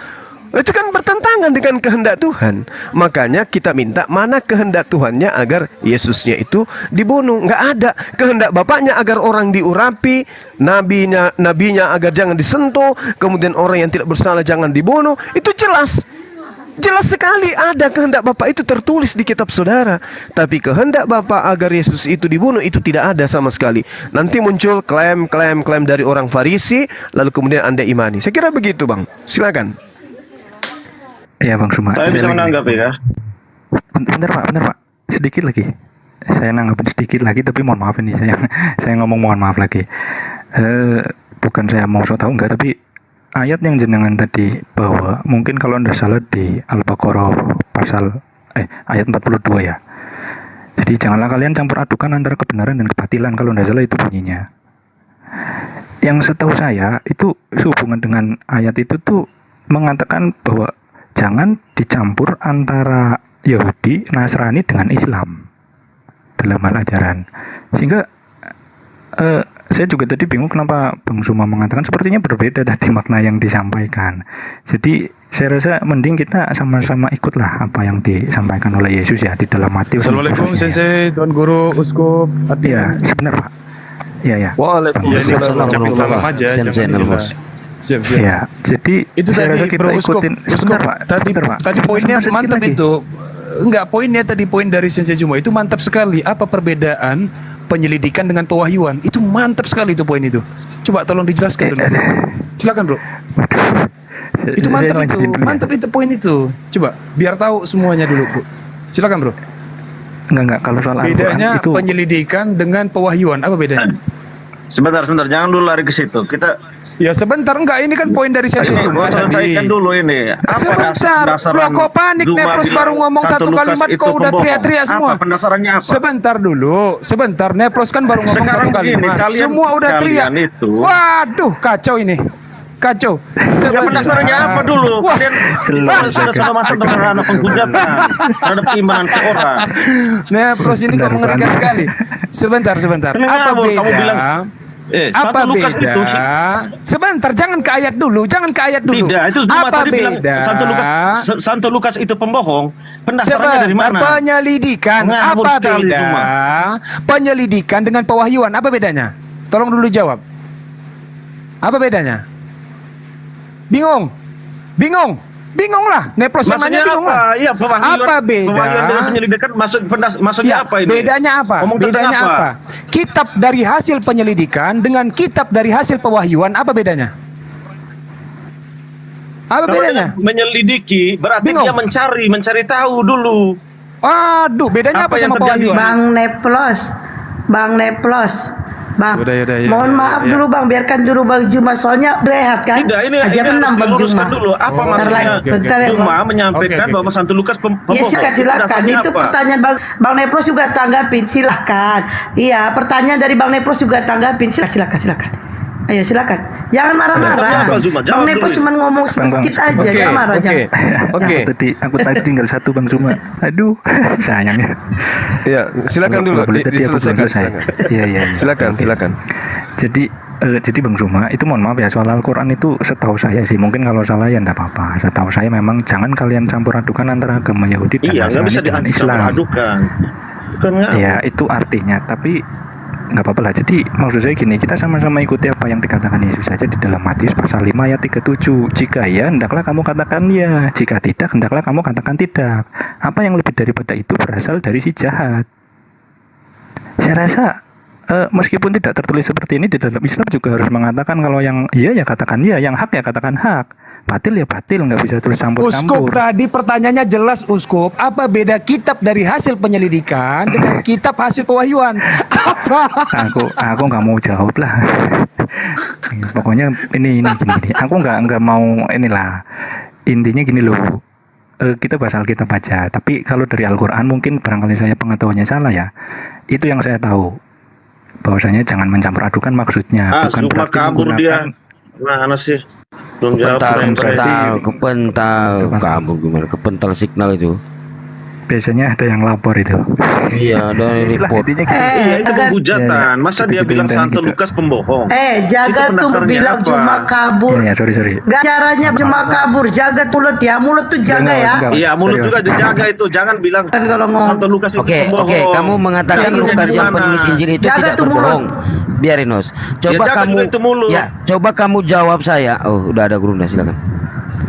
itu kan bertentangan dengan kehendak Tuhan. Makanya kita minta mana kehendak Tuhannya agar Yesusnya itu dibunuh. Nggak ada. Kehendak Bapaknya agar orang diurapi, nabinya agar jangan disentuh, kemudian orang yang tidak bersalah jangan dibunuh. Itu jelas. Jelas sekali ada kehendak Bapak itu tertulis di kitab saudara. Tapi kehendak Bapak agar Yesus itu dibunuh itu tidak ada sama sekali. Nanti muncul klaim dari orang Farisi, lalu kemudian Anda imani. Saya kira begitu, Bang. Silakan. Iya Bang Suma. Saya bisa menanggapi ya. Bentar Pak. Sedikit lagi. Saya nanggapin sedikit lagi, tapi mohon maaf ini saya ngomong mohon maaf lagi. Bukan saya mau so tahu enggak, tapi ayat yang jenengan tadi bahwa mungkin kalau anda salah di Al-Baqarah pasal ayat 42 ya. Jadi janganlah kalian campur adukan antara kebenaran dan kebatilan, kalau anda salah itu bunyinya. Yang setahu saya itu sehubungan dengan ayat itu tuh mengatakan bahwa jangan dicampur antara Yahudi, Nasrani dengan Islam dalam hal ajaran. Sehingga saya juga tadi bingung kenapa Bang Suma mengatakan sepertinya berbeda tadi makna yang disampaikan. Jadi saya rasa mending kita sama-sama ikutlah apa yang disampaikan oleh Yesus ya di dalam Matius. Assalamualaikum Sensei, Tuan Guru, Uskup. Iya, sebentar Pak. Iya. Waalaikumsalam. Salam aja. Siap. Ya, jadi itu saya tadi rasa kita Bro Uskup, ikutin sebentar Pak. Tadi poinnya mantap lagi. itu. Enggak, poinnya tadi poin dari Sensei Jumo itu mantap sekali. Apa perbedaan penyelidikan dengan pewahyuan? Itu mantap sekali itu poin itu. Coba tolong dijelaskan dulu. Silakan Bro. Itu mantap itu. Mantap itu poin itu. Coba biar tahu semuanya dulu, Bro. Silakan Bro. Enggak, kalau soal bedanya itu penyelidikan dengan pewahyuan apa bedanya? Sebentar, jangan dulu lari ke situ. Ya sebentar, enggak, ini kan poin dari Sensei Jumo tadi. Selesaikan dulu ini. Apa Sebentar, lo kok panik Nepros baru ngomong satu kalimat kau udah teriak-teriak semua. Apa pendasarannya apa? Sebentar, Nepros kan baru ngomong Sekarang satu kalimat. Semua udah teriak. Waduh, kacau ini. Kacau. Ya pendasarannya apa dulu? Kalian sudah masuk dalam ranah penghujatan terhadap keimanan seorang. Nepros ini kok mengerikan sekali. Sebentar. Apa beda? Apa beda? Sebentar, jangan ke ayat dulu. Tidak, itu Zuma apa tadi bilang Santo Lukas itu pembohong. Pendasarannya dari mana? Penyelidikan. Apa beda? Penyelidikan dengan pewahyuan apa bedanya? Tolong dulu jawab. Apa bedanya? Bingung lah. Nepros yang nanya bingung lah. Iya, apa beda? Pewahyuan dengan penyelidikan maksudnya apa ini? Bedanya apa? Kitab dari hasil penyelidikan dengan kitab dari hasil pewahyuan apa bedanya? Apa bedanya? Menyelidiki berarti dia mencari tahu dulu. Aduh, bedanya apa sama pewahyuan? Bang Neplos. Bang, Udah, mohon maaf dulu Bang, biarkan dulu Bang Juma, soalnya rehat kan? Tidak, ini jam 6 Bang Juma. Dulu. Apa maksudnya? Juma menyampaikan bahwa Santo Lukas pembohong. Ya silakan. Itu pertanyaan Bang Neplos juga tanggapin, silakan. Iya, pertanyaan dari Bang Neplos juga tanggapin, silakan. Ayo silakan. Jangan marah-marah. Bang Neplos cuma ngomong sedikit aja, jangan marah. Oke. Aku tadi tinggal satu Bang Suma. Aduh, sayangnya. Ya, silakan dulu. Diselesaikan. Iya. Silakan. Jadi Bang Suma, itu mohon maaf ya, soal Al-Quran itu setahu saya sih, mungkin kalau salah ya enggak apa-apa. Setahu saya memang jangan kalian campur adukan antara agama Yahudi dan Nasrani dengan Islam. Adukan. Ya, itu artinya. Tapi nggak apa-apa lah. Jadi maksud saya gini, kita sama-sama ikuti apa yang dikatakan Yesus saja di dalam Matius pasal 5 ayat 37. Jika ya, hendaklah kamu katakan ya. Jika tidak, hendaklah kamu katakan tidak. Apa yang lebih daripada itu berasal dari si jahat. Saya rasa meskipun tidak tertulis seperti ini, di dalam Islam juga harus mengatakan kalau yang iya ya katakan iya, yang hak ya katakan hak, batil ya batil, nggak bisa terus campur-campur. Uskup, tadi pertanyaannya jelas, Uskup. Apa beda kitab dari hasil penyelidikan dengan kitab hasil pewahyuan? Apa? Aku nggak mau jawab lah. Pokoknya ini gini. Aku nggak mau inilah. Intinya gini loh. Kita bahas Alkitab aja. Tapi kalau dari Al-Quran mungkin barangkali saya pengetahuannya salah ya. Itu yang saya tahu. Bahwasanya jangan mencampur adukan maksudnya. Bukan cuma berarti kabur dia. Mana sih? Belum jawab. Kepental. Kabur gimana? Kepental signal itu. Biasanya ada yang lapor itu. Iya, ada yang report. Iya, itu penghujatan. Masa dia bilang Santo Lukas pembohong? Jaga tuh bilang apa? cuma kabur. Ya, sorry. Gak caranya cuma kabur. Jaga mulut ya. Mulut tuh jaga ya. Iya, mulut juga dijaga itu. Jangan bilang Kan kalau ngomong. Santo Lukas itu Oke, pembohong. kamu mengatakan Jangan Lukas yang gimana? penulis Injil itu Jaga tidak tuh mulut. berbohong. Biarin, Nos. Coba jaga kamu juga itu mulut. Ya, coba kamu jawab saya. Oh, udah ada gurunda, silakan.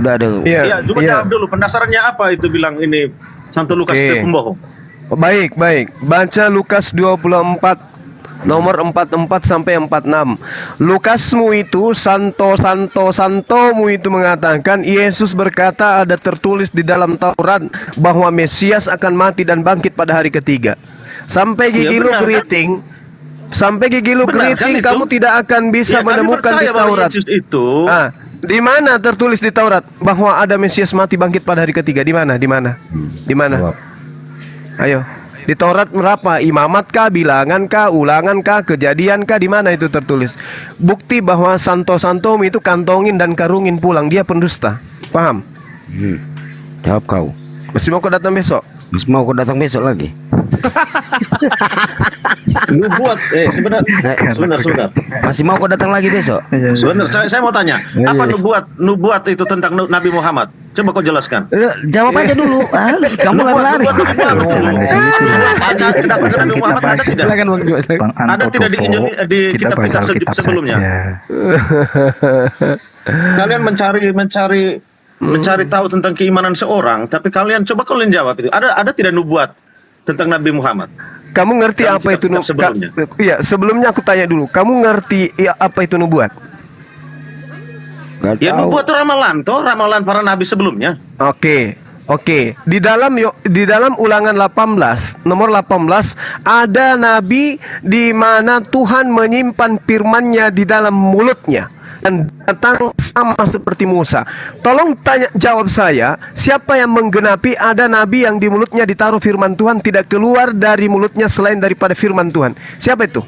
Udah ada. Iya, coba jawab dulu. Pendasarannya apa itu bilang ini Santo Lukas itu pembohong? Baik. Baca Lukas 24 nomor 44 sampai 46. Lukasmu itu santomu itu mengatakan Yesus berkata ada tertulis di dalam Taurat bahwa Mesias akan mati dan bangkit pada hari ketiga. Sampai gigi lu keriting. Sampai gigi lu keriting, kan kamu tidak akan bisa menemukan di Taurat. Itu. Di mana tertulis di Taurat bahwa ada Mesias mati bangkit pada hari ketiga? Di mana? Di mana? Ayo. Di Taurat berapa? Imamat kah, bilangan kah, ulangan kah, kejadian kah? Di mana itu tertulis? Bukti bahwa santomu itu kantongin dan karungin pulang. Dia pendusta. Paham? Jawab kau. Masih mau kau datang besok? Masih mau kau datang besok lagi? Nubuat, sebentar. Masih mau kau datang lagi besok? Sebentar, saya mau tanya, apa nubuat itu tentang Nabi Muhammad? Coba kau jelaskan. Jawab aja dulu. Kamu lari-lari. Ada tidak di Injil, di kitab sebelumnya? Kalian mencari tahu tentang keimanan seorang, tapi kalian jawab itu. Ada tidak nubuat tentang Nabi Muhammad? Kamu ngerti apa itu nubuat? Iya, sebelumnya aku tanya dulu. Kamu ngerti apa itu nubuat? Ya, nubuat itu ramalan para nabi sebelumnya. Oke. Di dalam Ulangan 18 nomor 18 ada nabi di mana Tuhan menyimpan firman-Nya di dalam mulutnya dan datang sama seperti Musa. Tolong jawab saya, siapa yang menggenapi ada nabi yang di mulutnya ditaruh firman Tuhan tidak keluar dari mulutnya selain daripada firman Tuhan? Siapa itu?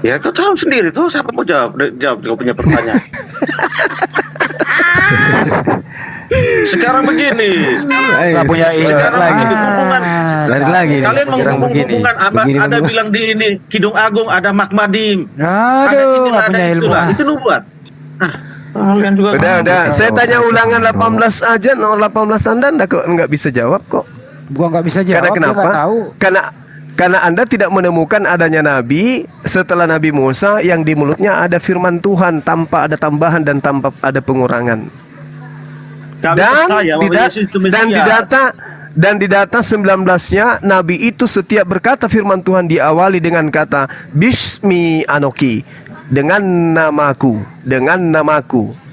Ya, kau tahu sendiri tuh, siapa mau jawab kau punya pertanyaan. Sekarang begini, nggak punya sekarang lagi. Lagi. Kalian menghubung-hubungkan ada bilang di ini Kidung Agung, ada Makmadim, itu nubuat. Kalian juga. Udah. Saya tanya Ulangan 18 aja, nomor 18 Anda kok nggak bisa jawab kok? Bukan nggak bisa jawab. Karena kenapa? Karena Anda tidak menemukan adanya nabi setelah Nabi Musa yang di mulutnya ada firman Tuhan tanpa ada tambahan dan tanpa ada pengurangan. Dan di data 19-nya nabi itu setiap berkata firman Tuhan diawali dengan kata Bismi Anoki, dengan namaku,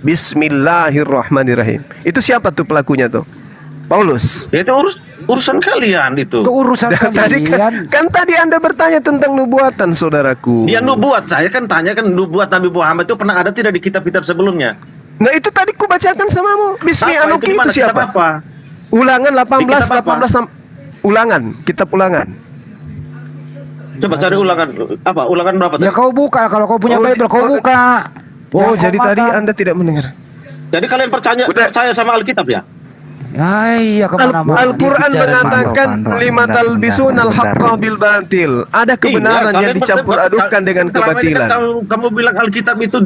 Bismillahirrahmanirrahim. Itu siapa tuh pelakunya tuh? Paulus. Itu urusan kalian itu. Itu urusan kalian. Kan tadi Anda bertanya tentang nubuatan, saudaraku. Ya, nubuat. Saya kan tanya nubuat Nabi Muhammad itu pernah ada tidak di kitab-kitab sebelumnya? Nah, itu tadi ku bacakan samamu. Bismi Anoki itu siapa? Apa? Ulangan 18 kitab Ulangan. Coba cari Ulangan. Apa? Ulangan berapa tadi? Ya kau buka, kalau kau punya Bible kau buka. Jadi tadi Anda tidak mendengar. Jadi kalian percaya sama Alkitab ya? Iya, Al-Quran mengatakan lima talbisun al-haqqa bil batil. Ada kebenaran yang dicampur adukan dengan kebatilan. Kamu bilang Alkitab itu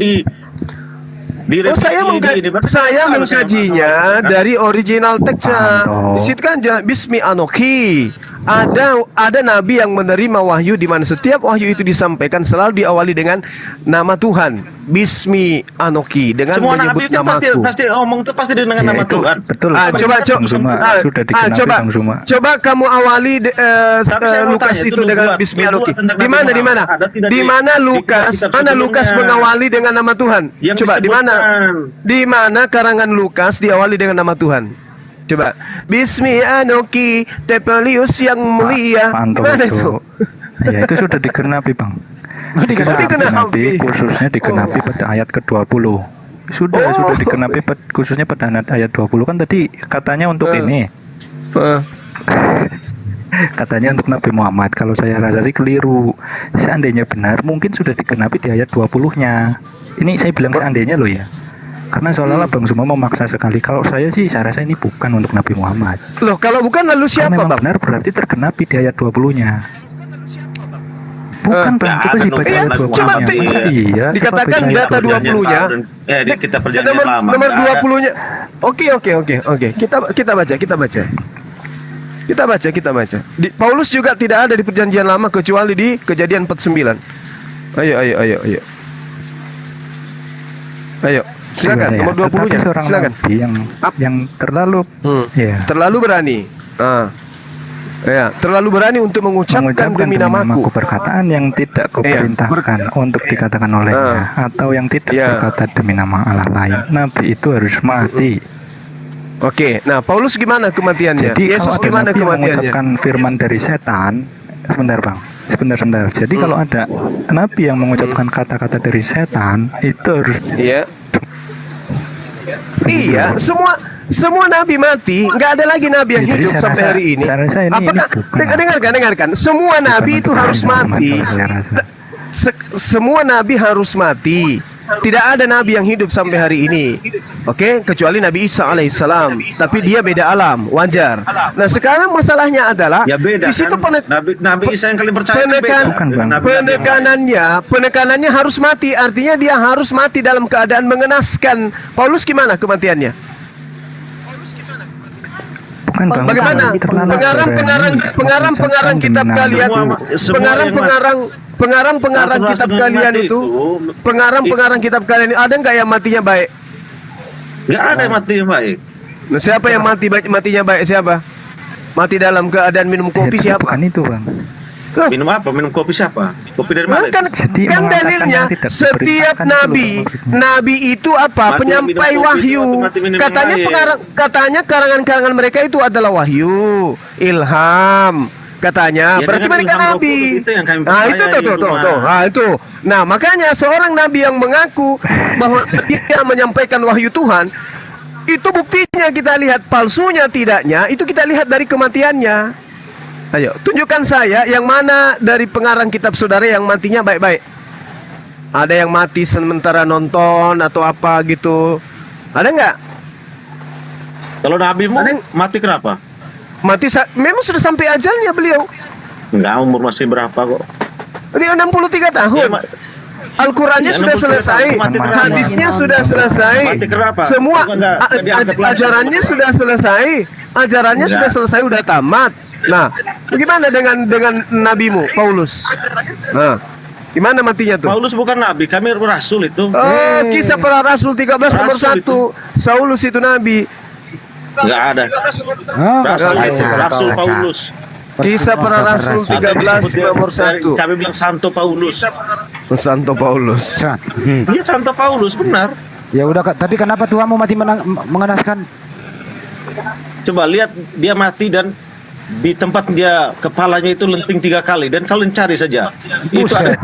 saya mengkajinya dari original teksnya. Di situ kan Bismi Anoki. ada nabi yang menerima wahyu di mana setiap wahyu itu disampaikan selalu diawali dengan nama Tuhan. Bismi Anoki, dengan semua menyebut nabi kan namaku. pasti ngomong tuh pasti dengan nama itu Tuhan. betul. Coba kamu awali Lukas itu dengan Bismi Anoki. Di mana Lukas mengawali dengan nama Tuhan? Coba di mana karangan Lukas diawali dengan nama Tuhan? Coba Bismi Anoki Tepelius yang mulia. Mana itu? Ya itu sudah digenapi, Bang. Digenapi khususnya digenapi pada ayat ke-20. Sudah digenapi khususnya pada ayat 20 kan tadi katanya untuk ini. Katanya untuk Nabi Muhammad. Kalau saya rasa sih keliru. Seandainya benar mungkin sudah digenapi di ayat 20-nya. Ini saya bilang seandainya loh ya. Karena seolah-olah Bang Suma memaksa sekali. Kalau saya rasa ini bukan untuk Nabi Muhammad. Loh, kalau bukan lalu siapa, Bang? Bang? Benar berarti tergenapi di ayat 20-nya. Bukan, Bang, kita sih baca ayat 20-nya. Iya, dikatakan data 20-nya. Kita perjanjian lama. Nomor 20-nya. Oke. Kita baca. Paulus juga tidak ada di perjanjian lama kecuali di Kejadian 49. Ayo. Silakan nomor 20-nya. Silakan. Yang terlalu terlalu berani. Terlalu berani untuk mengucapkan demi namaku perkataan yang tidak kuperintahkan untuk dikatakan olehnya, atau yang tidak berkata demi nama Allah lain. Nabi itu harus mati. Oke, nah Paulus gimana kematiannya? Jadi Yesus kalau ada gimana nabi yang kematiannya? mengucapkan firman dari setan, sebentar Bang, sebentar. Jadi kalau ada nabi yang mengucapkan kata-kata dari setan, itu harus Iya, semua nabi mati, nggak ada lagi nabi yang hidup sampai hari ini. Apakah dengarkan, semua nabi itu harus mati. Semua nabi harus mati. Tidak ada nabi yang hidup sampai hari ini. Oke, kecuali Nabi Isa alaihissalam. Tapi dia beda alam, wajar. Nah, sekarang masalahnya adalah di situ Nabi Isa yang kalian percaya penekanannya harus mati. Artinya dia harus mati dalam keadaan mengenaskan. Paulus gimana kematiannya? Bukan, Bang. Bagaimana pengarang kitab kalian, pengarang kitab kalian itu, pengarang kitab kalian ada nggak yang matinya baik? Nggak ada yang matinya baik. Nah, siapa yang matinya baik? Siapa? Mati dalam keadaan minum kopi siapa? Bukan itu, Bang. Minum apa? Minum kopi siapa? Kopi dari mana? Kan dalilnya setiap nabi itu apa? Penyampai wahyu. Katanya karangan-karangan mereka itu adalah wahyu, ilham. Katanya berarti mereka nabi. Itu. Nah, makanya seorang nabi yang mengaku bahwa dia menyampaikan wahyu Tuhan, itu buktinya kita lihat, palsunya tidaknya itu kita lihat dari kematiannya. Ayo, tunjukkan saya yang mana dari pengarang kitab saudara yang matinya baik-baik. Ada yang mati sementara nonton atau apa gitu. Ada nggak? Kalau nabimu mati kenapa? Mati memang sudah sampai ajalnya beliau. Enggak, umur masih berapa kok? Dia 63 tahun. Al-Qurannya sudah selesai, hadisnya sudah selesai, semua ajarannya sudah selesai, sudah tamat. Nah, bagaimana dengan nabimu Paulus? Nah, gimana matinya tuh? Paulus bukan nabi, kami rasul itu. Oh, Kisah Para Rasul 13 nomor 1. Saulus itu nabi. Enggak ada. Rasul Paulus. Kisah Para Rasul 13 nomor 1. Kami bilang Santo Paulus. Santo Paulus. Iya, Santo Paulus, benar. Ya udah, tapi kenapa Tuhanmu mati mengenaskan? Coba lihat, dia mati dan di tempat dia kepalanya itu lenting 3 kali, dan kalian cari saja. Itu ada.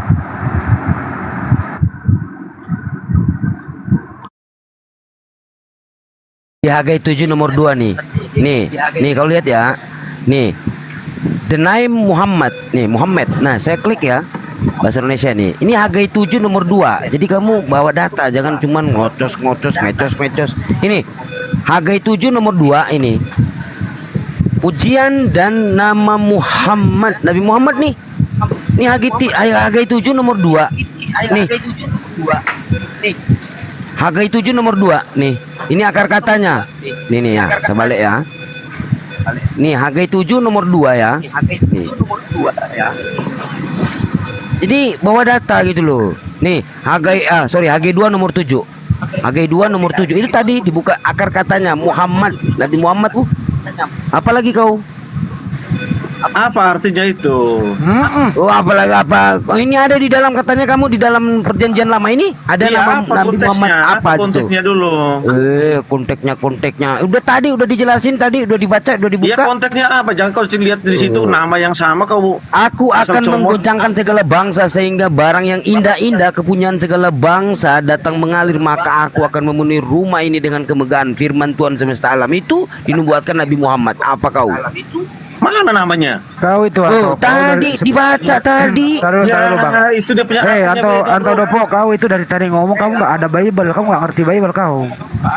Di Hagai 7 nomor 2 nih. Nih kalau lihat ya. Nih. The name Muhammad. Nih, Muhammad. Nah, saya klik ya. Bahasa Indonesia nih. Ini Hagai 7 nomor 2. Jadi kamu bawa data, jangan cuman ngocos. Ini Hagai 7 nomor 2 ini. Ujian dan nama Muhammad. Nabi Muhammad nih. Ini Hagai 7 nomor 2. Nih. Hagai 7 nomor 2 nih. Ini akar katanya. Nih ya, saya balik ya. Nih Hagai 7 nomor 2 ya. Nih. Jadi bawa data gitu loh. Nih Hagai 2 nomor 7. Hagai 2 nomor 7 itu tadi dibuka akar katanya Muhammad, Nabi Muhammad. Apalagi kau? Apa artinya itu? Oh, apalagi apa? Oh, ini ada di dalam katanya kamu di dalam perjanjian lama ini ada Iya, nama apa Nabi Muhammad apa itu? konteksnya dulu? Konteksnya. Udah dijelasin tadi, udah dibaca, udah dibuka. Ya konteksnya apa? Jangan kau lihat di situ nama yang sama kau. Aku asal akan comot. menggoncangkan segala bangsa sehingga barang yang indah-indah kepunyaan segala bangsa datang mengalir, maka aku akan memenuhi rumah ini dengan kemegahan. Firman Tuhan semesta alam itu dinubuatkan Nabi Muhammad. Apa kau? Mana namanya? Kau itu tadi dibaca tadi. Taruh Bang. Itu dia punya. Anto Dopo, kau itu dari tadi ngomong kamu nggak ada Bible, kamu nggak ngerti Bible kau.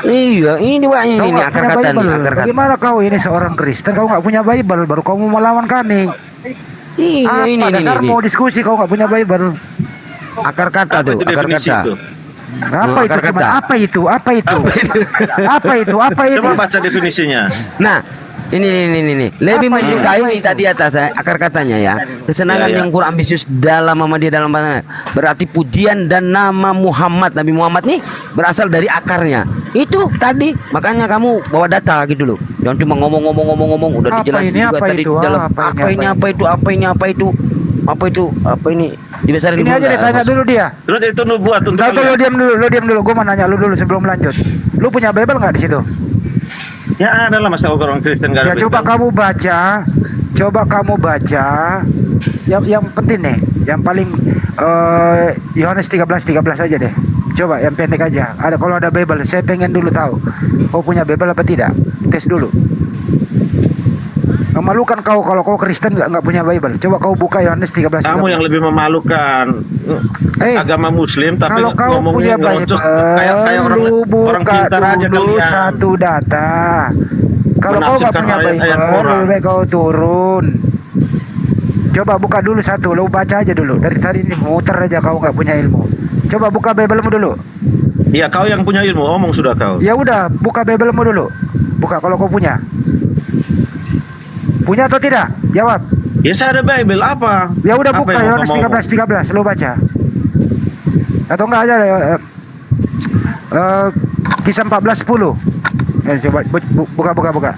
Iya, ini Pak, ini akar kata nih, akar kata. Bagaimana kau ini seorang Kristen, kau nggak punya Bible, baru kau mau melawan kami. Iya, ini mau diskusi kau nggak punya Bible. Akar kata tuh, akar kata. Apa itu? Apa itu? Coba baca definisinya. Nah, ini lebih menyukai ini tadi atas akar katanya ya. Kesenangan yang kurang ambisius dalam nama dia dalam bahasa. Berarti pujian dan nama Muhammad, Nabi Muhammad nih berasal dari akarnya. Itu tadi, makanya kamu bawa data gitu loh. Jangan cuma ngomong udah dijelasin juga tadi di dalam apa ini dibesarin ini dulu. Aja ditanya dulu dia. Terus itu nubuat untuk lo diam dulu. Gue mau nanya lu dulu sebelum lanjut. Lu punya Bible nggak di situ? Ya ada lah masalah orang Kristen gak ada. Ya coba kamu baca. Yang penting nih, yang paling Yohanes 13 aja deh. Coba yang pendek aja. Kalau ada Bible, saya pengen dulu tahu. Kau punya Bible apa tidak? Tes dulu. Memalukan kau kalau kau Kristen nggak punya Bible. Coba kau buka Yohanes 13. Kamu yang lebih memalukan agama Muslim tapi kalau kau punya Bible, kayak orang pintar aja dulu satu data. Kalau kau nggak punya Bible, lebih baik kau turun. Coba buka dulu satu, lu baca aja dulu. Dari tadi ini muter aja kau nggak punya ilmu. Coba buka Bible-mu dulu. Iya, kau yang punya ilmu, ngomong sudah kau. Ya udah, buka Bible-mu dulu. Buka kalau kau punya. Punya atau tidak? Jawab. Ya saya ada Bible apa? Ya udah buka Yohanes 13 lu baca. Atau enggak aja Kisah 14:10. Coba buka.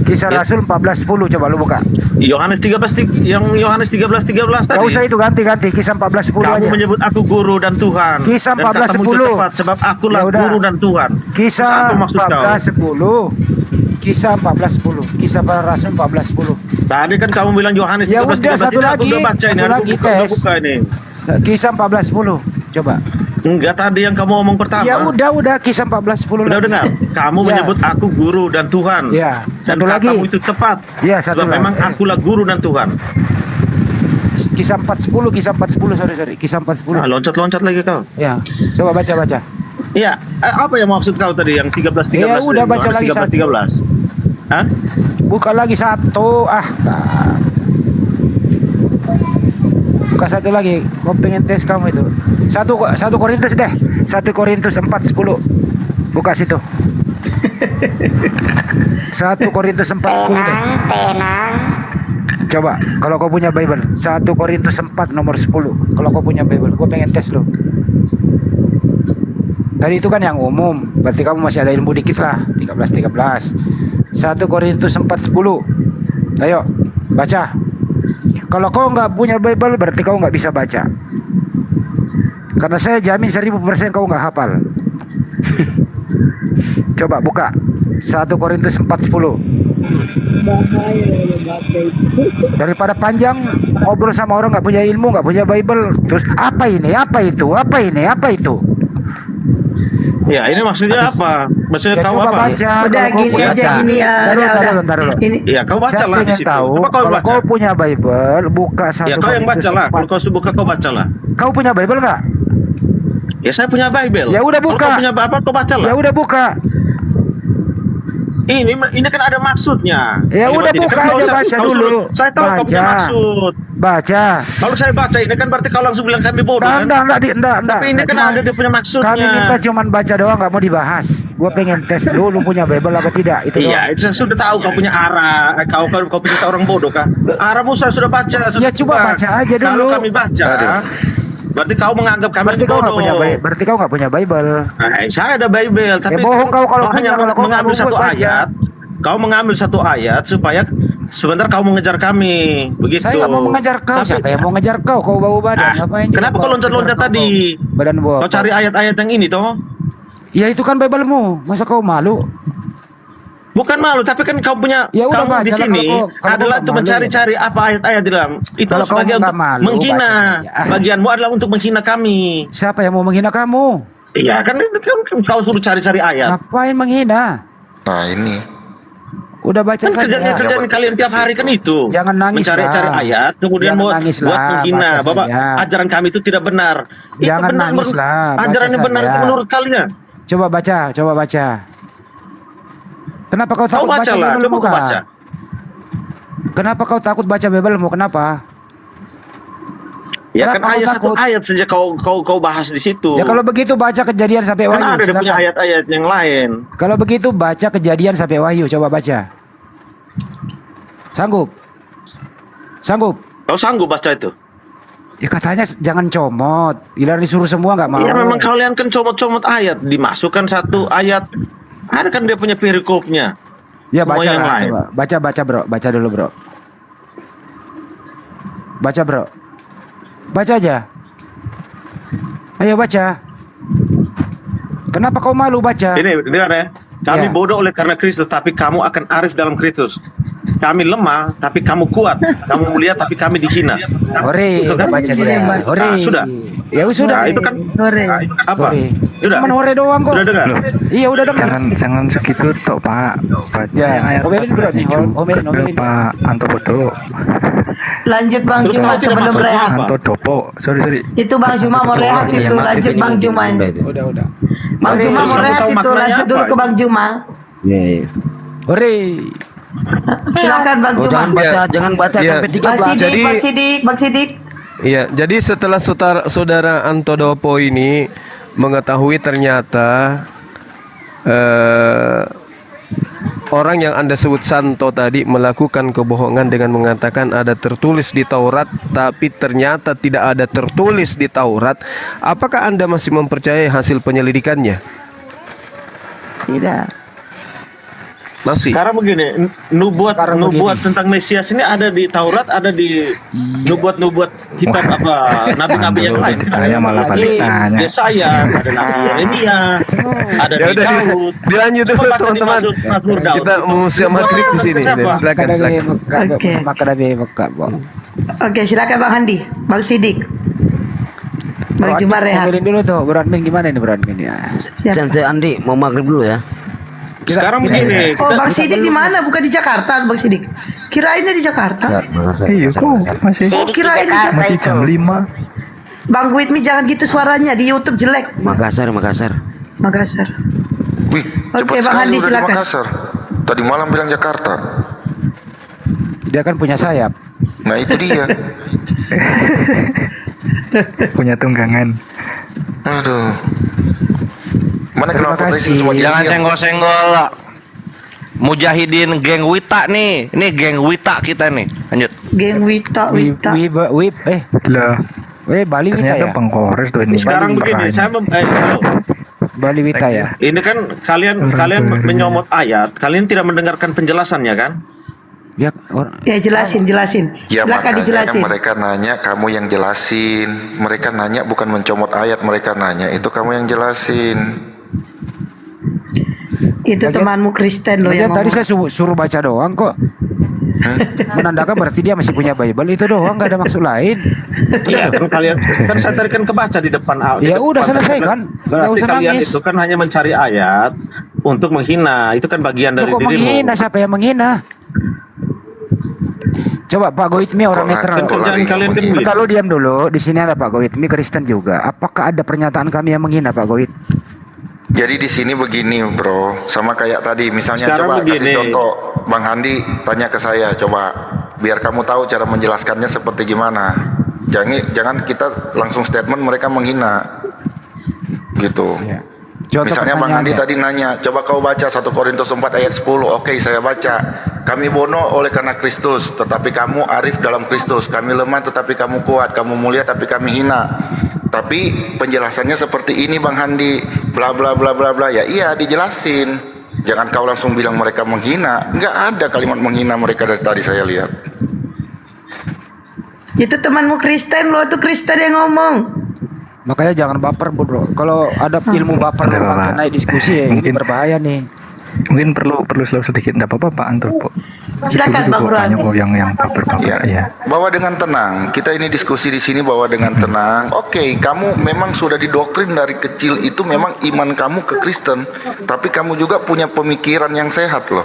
Kisah Rasul 14:10 coba lu buka. Yohanes 13 tadi. Enggak usah itu ganti Kisah 14:10 aja. Kamu menyebut aku guru dan Tuhan. Kisah 14:10 sebab akulah guru dan Tuhan. Kisah 14:10. Kisah 14:10. Kisah para Rasul 14:10. Tadi kan kamu bilang Yohanes 13. Ya udah satu lagi. Buka ini. Kisah 14:10. Coba. Enggak, tadi yang kamu ngomong pertama. Ya udah Kisah 14:10. Udah dengar. Kamu menyebut aku guru dan Tuhan. Ya, satu dan lagi. Kamu itu tepat. Ya, satu lagi. Memang akulah guru dan Tuhan. Kisah 4:10, sorry. Kisah 4:10. Loncat-loncat lagi kau. Ya. Coba baca. Iya, apa yang maksud kau tadi yang 13? Ya udah baca lagi 13. Hah? Buka lagi satu. Buka satu lagi. Kau pengen tes kamu itu. Satu Korintus deh. 1 Korintus 4:10. Buka situ. 1 Korintus 4:10 deh. Tenang. Coba kalau kau punya Bible 1 Korintus 4 nomor 10. Kalau kau punya Bible, gue pengen tes lo. Tadi itu kan yang umum, berarti kamu masih ada ilmu dikit lah. 13. 1 Korintus 4:10. Ayo baca. Kalau kau nggak punya Bible, berarti kau nggak bisa baca. Karena saya jamin 1000% kau nggak hafal. Coba buka 1 Korintus 4:10. Daripada panjang ngobrol sama orang nggak punya ilmu, nggak punya Bible, terus apa ini, apa itu. Ya, ini maksudnya apa? Maksudnya kau apa? Baca. Udah gini aja gini ya. Bentar dulu. Iya, kau baca lah di situ. Tahu, kalau kau punya Bible, buka 1 Ya, kau yang baca lah. Kalau kau buka, kau baca lah. Kau punya Bible nggak? Ya, saya punya Bible. Ya udah buka. Kalau kau punya apa, kau baca lah. Ya udah buka. Ini kan ada maksudnya. Ya udah Ini buka kan aja, baca dulu. Saya tahu kau punya maksud. Baca. Kalau saya baca ini kan berarti kau langsung bilang kami bodoh kan? Enggak. Tapi ini kan ada dia punya maksudnya. Kami minta cuman baca doang, nggak mau dibahas. Gua pengen tes dulu punya Bible apa tidak. Itu iya, itu saya sudah tahu kau punya arah. Kau punya seorang bodoh kan? Arahmu saya sudah baca. Ya coba baca aja dulu. Kalau kami baca, berarti kau menganggap kami bodoh. Berarti kau nggak punya Bible. Nah, saya ada Bible, tapi bohong kau kalau hanya mengambil satu ayat. Kau mengambil satu ayat supaya sebentar kau mengejar kami, begitu. Saya nggak mau mengejar kau. Siapa yang mau ngejar kau? Kau bau badan. Kenapa kau loncat-loncat tadi? Badan bau. Kau cari ayat-ayat yang ini toh? Ya itu kan Biblemu. Masa kau malu? Bukan malu, tapi kan kau punya ya udah, kamu di sini adalah untuk mencari-cari apa ayat-ayat di dalam. Itu sebagai untuk menghina. Bagianmu adalah untuk menghina kami. Siapa yang mau menghina kamu? Iya kan kau suruh cari-cari ayat. Ngapain menghina? Nah ini. Udah baca kan saja. Kerjaan kalian tiap hari kan itu. Jangan nangis. Mencari-cari ayat, kemudian buat menghina. Bapak, ajaran kami itu tidak benar. Jangan nangis lah. Ajaran yang benar itu menurut kalian. Coba baca. Kenapa kau takut baca Bible-mu? Kenapa kau takut baca Bible-mu? Kenapa? Ya kan satu ayat saja kau bahas di situ. Ya kalau begitu baca Kejadian sampai Wahyu. Kan ada punya ayat-ayat yang lain. Kalau begitu baca Kejadian sampai Wahyu, coba baca. Sanggup? Kau sanggup baca itu? Ya katanya jangan comot. Gila disuruh semua nggak mau. Ya memang kalian kan comot-comot ayat, dimasukkan satu ayat. Ada kan dia punya perikopnya. Ya baca lah, coba. Baca bro, baca dulu bro. Baca bro. Baca aja. Ayo baca. Kenapa kau malu baca? Ini dengar ya. Kami bodoh oleh karena Kristus, tapi kamu akan arif dalam Kristus. Kami lemah, tapi kamu kuat. Kamu mulia, tapi kami dihina. Hore, udah baca dia. Hore. Nah, sudah. Ya sudah. Nah, itu kan hore. Apa? Sudah. Cuma hore doang kok. Udah dengar. Iya, udah dengar. Jangan segitu toh, Pak. Baca ayat. Omelin bro nih. Omelin Pak Antopodo. Lanjut Bang Juma sebelum rehat. Antodopo. Sorry. Itu Bang Juma mau rehat itu. Lanjut Bang Juma. Udah. Bang Juma mau rehat itu. Lanjut dulu ke Bang Juma. Iya. Hore. Silakan Bang Juma. Jangan baca sampai 13. Bang Sidik. Iya, jadi setelah saudara Antodopo ini mengetahui ternyata orang yang Anda sebut Santo tadi melakukan kebohongan dengan mengatakan ada tertulis di Taurat, tapi ternyata tidak ada tertulis di Taurat, apakah Anda masih mempercayai hasil penyelidikannya? Tidak. Masih. Sekarang begini, nubuat tentang Mesias ini ada di Taurat, ada di nubuat kitab apa nabi-nabi yang lain. Saya malah balik tanya. Yesaya, ada nabi Yeremia, ada di Daud. Dilanjut dulu teman-teman. Kita musim maghrib di sini. Silakan. Oke, silakan Bang Handi, Bang Sidik. Bang Juma rehat. Omelin dulu tuh, Bro Admin gimana ini Bro Admin ya? Sensei Andi mau maghrib dulu ya. Sekarang begini. Bang Sidik di mana? Bukan di Jakarta, Bang Sidik. Kirainnya di Jakarta. Iya kok masih. Kirain di Jakarta. Masih jam 5. Bang Witmi jangan gitu suaranya di YouTube jelek. Makassar. Wih, Oke, cepat Bang sekali Handi, udah di silakan. Makassar. Tadi malam bilang Jakarta. Dia kan punya sayap. Nah itu dia. Punya tunggangan. Aduh. Mana Terima kenapa kasih. cuma Jangan diam? senggol-senggol. Mujahidin geng Wita nih. Ini geng Wita kita nih. Lanjut. Geng Wita. Lah, Bali Wita ternyata ya? Pengkores tuh ini. Sekarang begini, saya Bali Wita ya? ini kan kalian menyomot ayat, kalian tidak mendengarkan penjelasannya kan? Ya, jelasin. Ya Silakan makanya dijelasin. mereka nanya, kamu yang jelasin. Mereka nanya bukan mencomot ayat, mereka nanya itu kamu yang jelasin. Itu temanmu Kristen loh yang tadi ngomong. saya suruh baca doang kok. Menandakan berarti dia masih punya Bible itu doang, nggak ada maksud lain. Iya, kan kalian kan saya tadi kan kebaca di depan. Ya udah selesai kan. Nggak Berarti usah kalian nangis. itu kan hanya mencari ayat untuk menghina. Itu kan bagian dari Kok dirimu. menghina? Siapa yang menghina? Coba Pak Goitmi orang netral. Kerjaan kalian kan begitu. Kalau diam dulu, di sini ada Pak Goitmi Kristen juga. Apakah ada pernyataan kami yang menghina Pak Goit? Jadi di sini begini, bro, sama kayak tadi, misalnya Sekarang coba kasih begini. contoh, Bang Handi tanya ke saya, coba biar kamu tahu cara menjelaskannya seperti gimana. Jangan kita langsung statement mereka menghina, gitu. Ya. Contoh Misalnya Bang Handi pertanyaannya. tadi nanya, coba kau baca 1 Korintus 4 ayat 10. Oke, saya baca. Kami bono oleh karena Kristus, tetapi kamu arif dalam Kristus. Kami lemah tetapi kamu kuat. Kamu mulia tapi kami hina. Tapi penjelasannya seperti ini Bang Handi, bla bla bla bla bla. Ya iya, dijelasin. Jangan kau langsung bilang mereka menghina. Enggak ada kalimat menghina mereka dari tadi saya lihat. Itu temanmu Kristen loh, itu Kristen yang ngomong. Makanya jangan baper, bro. Kalau ada ilmu baper Ada, pakai Pak. naik diskusi ya, ini Mungkin- berbahaya nih. Mungkin perlu slow sedikit, enggak apa-apa Pak Antropo. Silakan, Itu Bang kok Bro. banyak kok yang baper-baper Ya, ya. bawa dengan tenang. Kita ini diskusi di sini bawa dengan tenang. Oke, kamu memang sudah didoktrin dari kecil itu memang iman kamu ke Kristen, tapi kamu juga punya pemikiran yang sehat loh.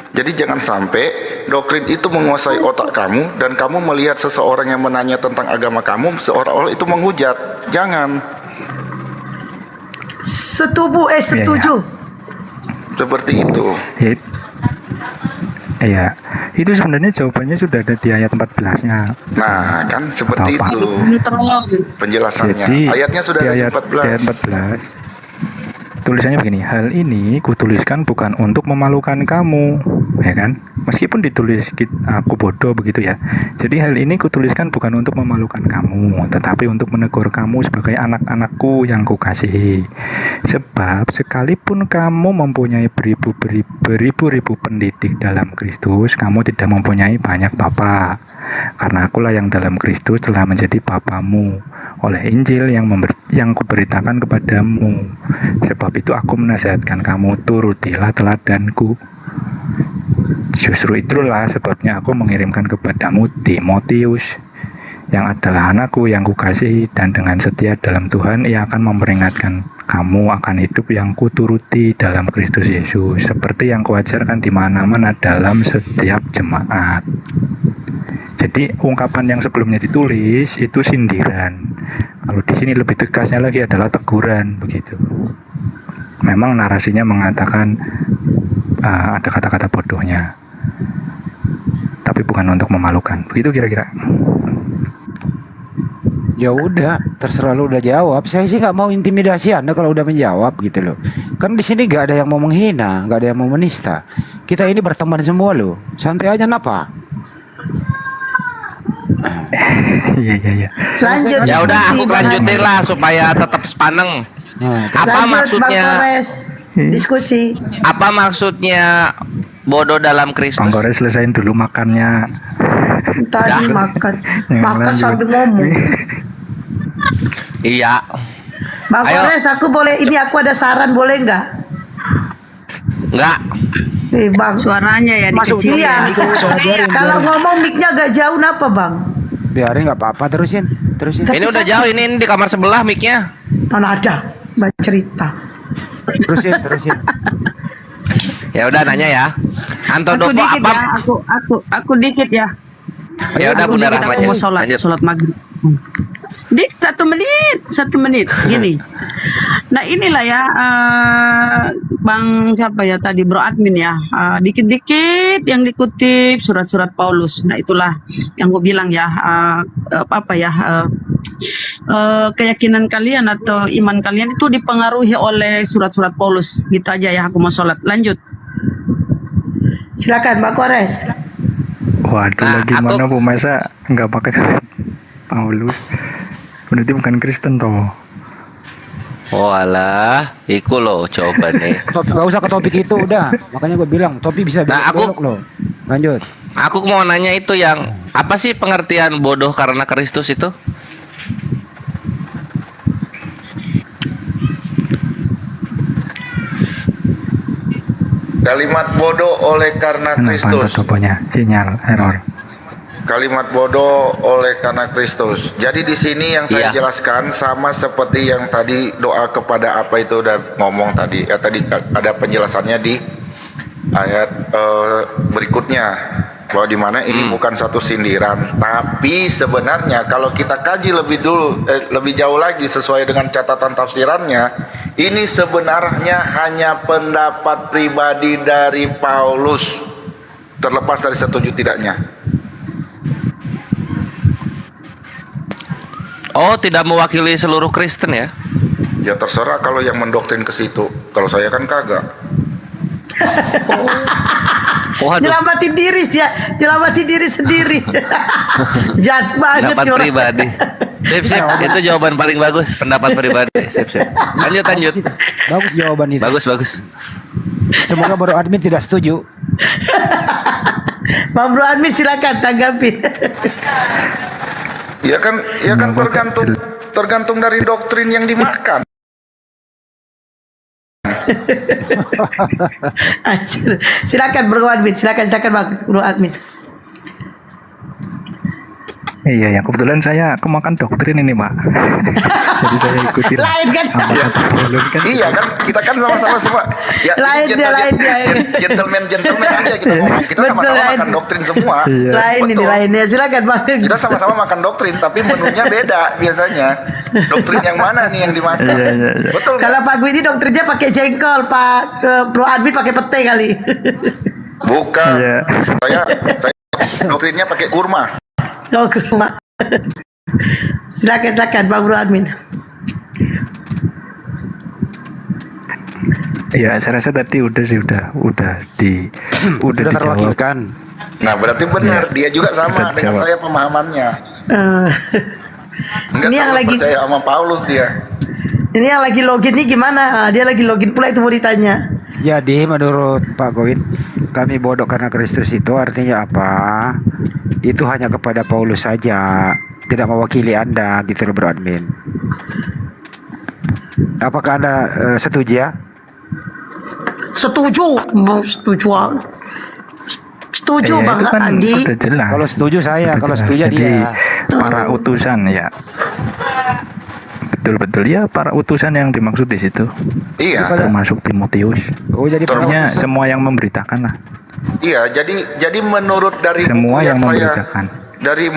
Jadi jangan sampai doktrin itu menguasai otak kamu dan kamu melihat seseorang yang menanya tentang agama kamu seolah-olah itu menghujat. Jangan. Setuju. Seperti itu. Ya, iya, itu sebenarnya jawabannya sudah ada di ayat 14-nya. Nah, kan seperti Apa? itu penjelasannya. Jadi Ayatnya sudah di ada di ayat 14. tulisannya begini, hal ini kutuliskan bukan untuk memalukan kamu, ya kan? Meskipun ditulis aku bodoh begitu ya. Jadi hal ini kutuliskan bukan untuk memalukan kamu, tetapi untuk menegur kamu sebagai anak-anakku yang kukasihi. Sebab sekalipun kamu mempunyai beribu-ribu pendidik dalam Kristus, kamu tidak mempunyai banyak bapa. Karena akulah yang dalam Kristus telah menjadi bapamu oleh Injil yang kuberitakan kepadamu. Sebab itu aku menasihatkan kamu, turutilah teladanku. Justru itulah sebabnya aku mengirimkan kepadamu Timotius, yang adalah anakku yang kukasihi, dan dengan setia dalam Tuhan ia akan memperingatkan kamu akan hidup yang kuturuti dalam Kristus Yesus, seperti yang kuajarkan di mana-mana dalam setiap jemaat. Jadi ungkapan yang sebelumnya ditulis itu sindiran. Kalau di sini lebih tegasnya lagi adalah teguran begitu. Memang narasinya mengatakan ada kata-kata bodohnya, tapi bukan untuk memalukan. Begitu kira-kira. Ya udah, terserah lu udah jawab. Saya sih nggak mau intimidasi Anda kalau udah menjawab gitu loh. Kan di sini nggak ada yang mau menghina, nggak ada yang mau menista. Kita ini berteman semua loh. Santai aja napa? Iya. Lanjut. Ya udah, aku Bang lanjutin Handi. lah supaya tetap sepaneng. Apa Lanjut, maksudnya? Bang Kores. Diskusi. Apa maksudnya bodoh dalam Bang Kristus? Kores selesain dulu makannya. Tadi makan Yang lanjut. sambil ngomong. Iya. Bang Ayo. Kores, aku ada saran, boleh nggak? Enggak. Bang. Suaranya ya Masuk dikecilin. Iya. Kalau ngomong mic-nya agak jauh, napa Bang? Biarin nggak apa-apa, terusin. Ini udah jauh, ini di kamar sebelah mic-nya. Mana ada? Mbak cerita. Terusin. Ya udah nanya ya. Aku Antodopo dikit apa? ya, aku dikit ya. Ya udah Aku Bunda dikit, aku Rahmanya. mau sholat maghrib. Dik, 1 menit. Gini. Nah inilah ya, Bang siapa ya tadi, Bro Admin ya. Dikit-dikit yang dikutip surat-surat Paulus. Nah itulah yang gue bilang ya, keyakinan kalian atau iman kalian itu dipengaruhi oleh surat-surat Paulus. Gitu aja ya, aku mau sholat. Lanjut. Silakan Mbak Kores. Waduh, Nah, gimana Bu, masa nggak pakai surat Paulus? Berarti bukan Kristen toh. Oh alah, iku loh jawabannya. Gak usah ke topik itu udah. Makanya gue bilang topik bisa Nah, aku- belok loh. Lanjut. Aku mau nanya itu yang apa sih pengertian bodoh karena Kristus itu? Kalimat bodoh oleh karena Kenapa Kristus. toponya sinyal error? Kalimat bodoh oleh karena Kristus. Jadi di sini yang saya Iya. jelaskan sama seperti yang tadi doa kepada apa itu udah ngomong tadi. Tadi ada penjelasannya di ayat berikutnya. bahwa di mana ini bukan satu sindiran, tapi sebenarnya kalau kita kaji lebih jauh lagi sesuai dengan catatan tafsirannya, ini sebenarnya hanya pendapat pribadi dari Paulus, terlepas dari setuju tidaknya. Oh, tidak mewakili seluruh Kristen ya? Ya terserah kalau yang mendoktrin ke situ. Kalau saya kan kagak. Nyelamatin diri ya, nyelamatin diri sendiri. Jahat banget Pendapat orang. pribadi. Sip, itu jawaban paling bagus, pendapat pribadi. Sip. Lanjut. Bagus jawaban itu. Bagus. Semoga Bro Admin tidak setuju. Bang Bro Admin silakan tanggapi. Ya kan tergantung dari doktrin yang dimakan. Silakan Bro Admin, silakan Bang Bro Admin. Iya, yang kebetulan saya kemakan doktrin ini, Pak. Jadi saya ikutin. Lain kan? Iya kan, kita kan sama-sama semua. Ya, lain dia. Gentleman aja kita ngomong. Kita sama-sama makan doktrin semua. Lain ini lainnya, silakan Bang. Kita sama-sama makan doktrin, tapi menunya beda biasanya. Doktrin yang mana nih yang dimakan? Iya. Betul. Kalau Pak Gwidi dokternya pakai jengkol, Pak Bro Admin pakai pete kali. Bukan. Saya doktrinnya pakai kurma. Oh, kurma. Silakan Bang Bro Admin. Ya, saya rasa tadi udah terwakilkan. Nah, berarti benar, dia juga sama dengan saya pemahamannya. Enggak, ini yang lagi percaya sama Paulus dia. Ini yang lagi login nih gimana? Dia lagi login pula itu mau ditanya. Jadi menurut Pak Gowin, kami bodoh karena Kristus itu artinya apa? Itu hanya kepada Paulus saja, tidak mewakili Anda gitu loh Bro Admin. Apakah Anda setuju ya? Setuju Bang kan Andi. Kalau setuju saya, kalau setuju dia. Para utusan ya. Betul ya, para utusan yang dimaksud di situ. Iya. Termasuk Timotius. Oh, jadi artinya semua yang memberitakan lah. Iya, jadi menurut dari semua buku yang memberitakan.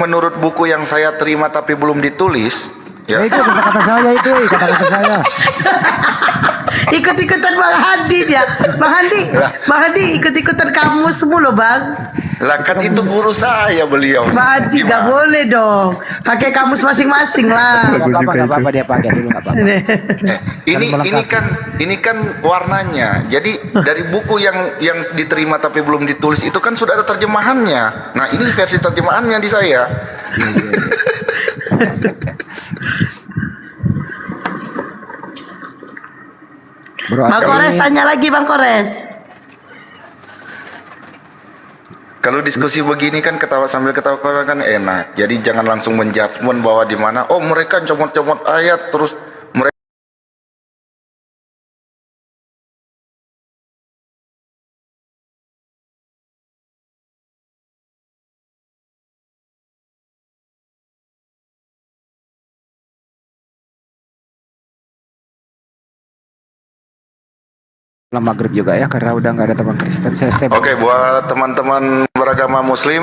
Menurut buku yang saya terima tapi belum ditulis, ya. Itu kata-kata saya itu, kata-kata saya. Ikut-ikutan Bang Hadi dia. Bang Hadi ikut-ikutan kamu semua loh Bang. Lah kan itu guru saya beliau. Bang Hadi nggak boleh dong. Pakai kamus masing-masing lah. Nggak apa-apa dia pakai dulu nggak apa-apa. Ini kan warnanya. Jadi dari buku yang diterima tapi belum ditulis itu kan sudah ada terjemahannya. Nah ini versi terjemahannya di saya. Bang Kores tanya lagi Bang Kores. Kalau diskusi begini kan ketawa sambil ketawa kan enak. Jadi jangan langsung menjudgment bahwa di mana mereka comot-comot ayat terus mereka maghrib juga ya karena udah nggak ada teman Kristen. Saya stay. Oke, buat teman-teman beragama Muslim,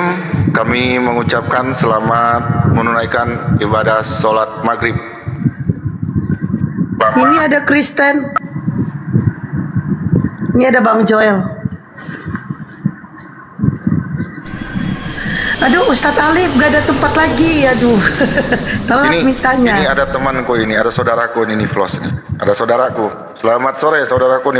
kami mengucapkan selamat menunaikan ibadah sholat maghrib. Ini ada Kristen. Ini ada Bang Joel. Aduh, Ustadz Alif gak ada tempat lagi. Aduh, telat mintanya. Ini ada temanku ini, ada saudaraku ini Niflos nih. Ada saudaraku. Selamat sore saudaraku nih.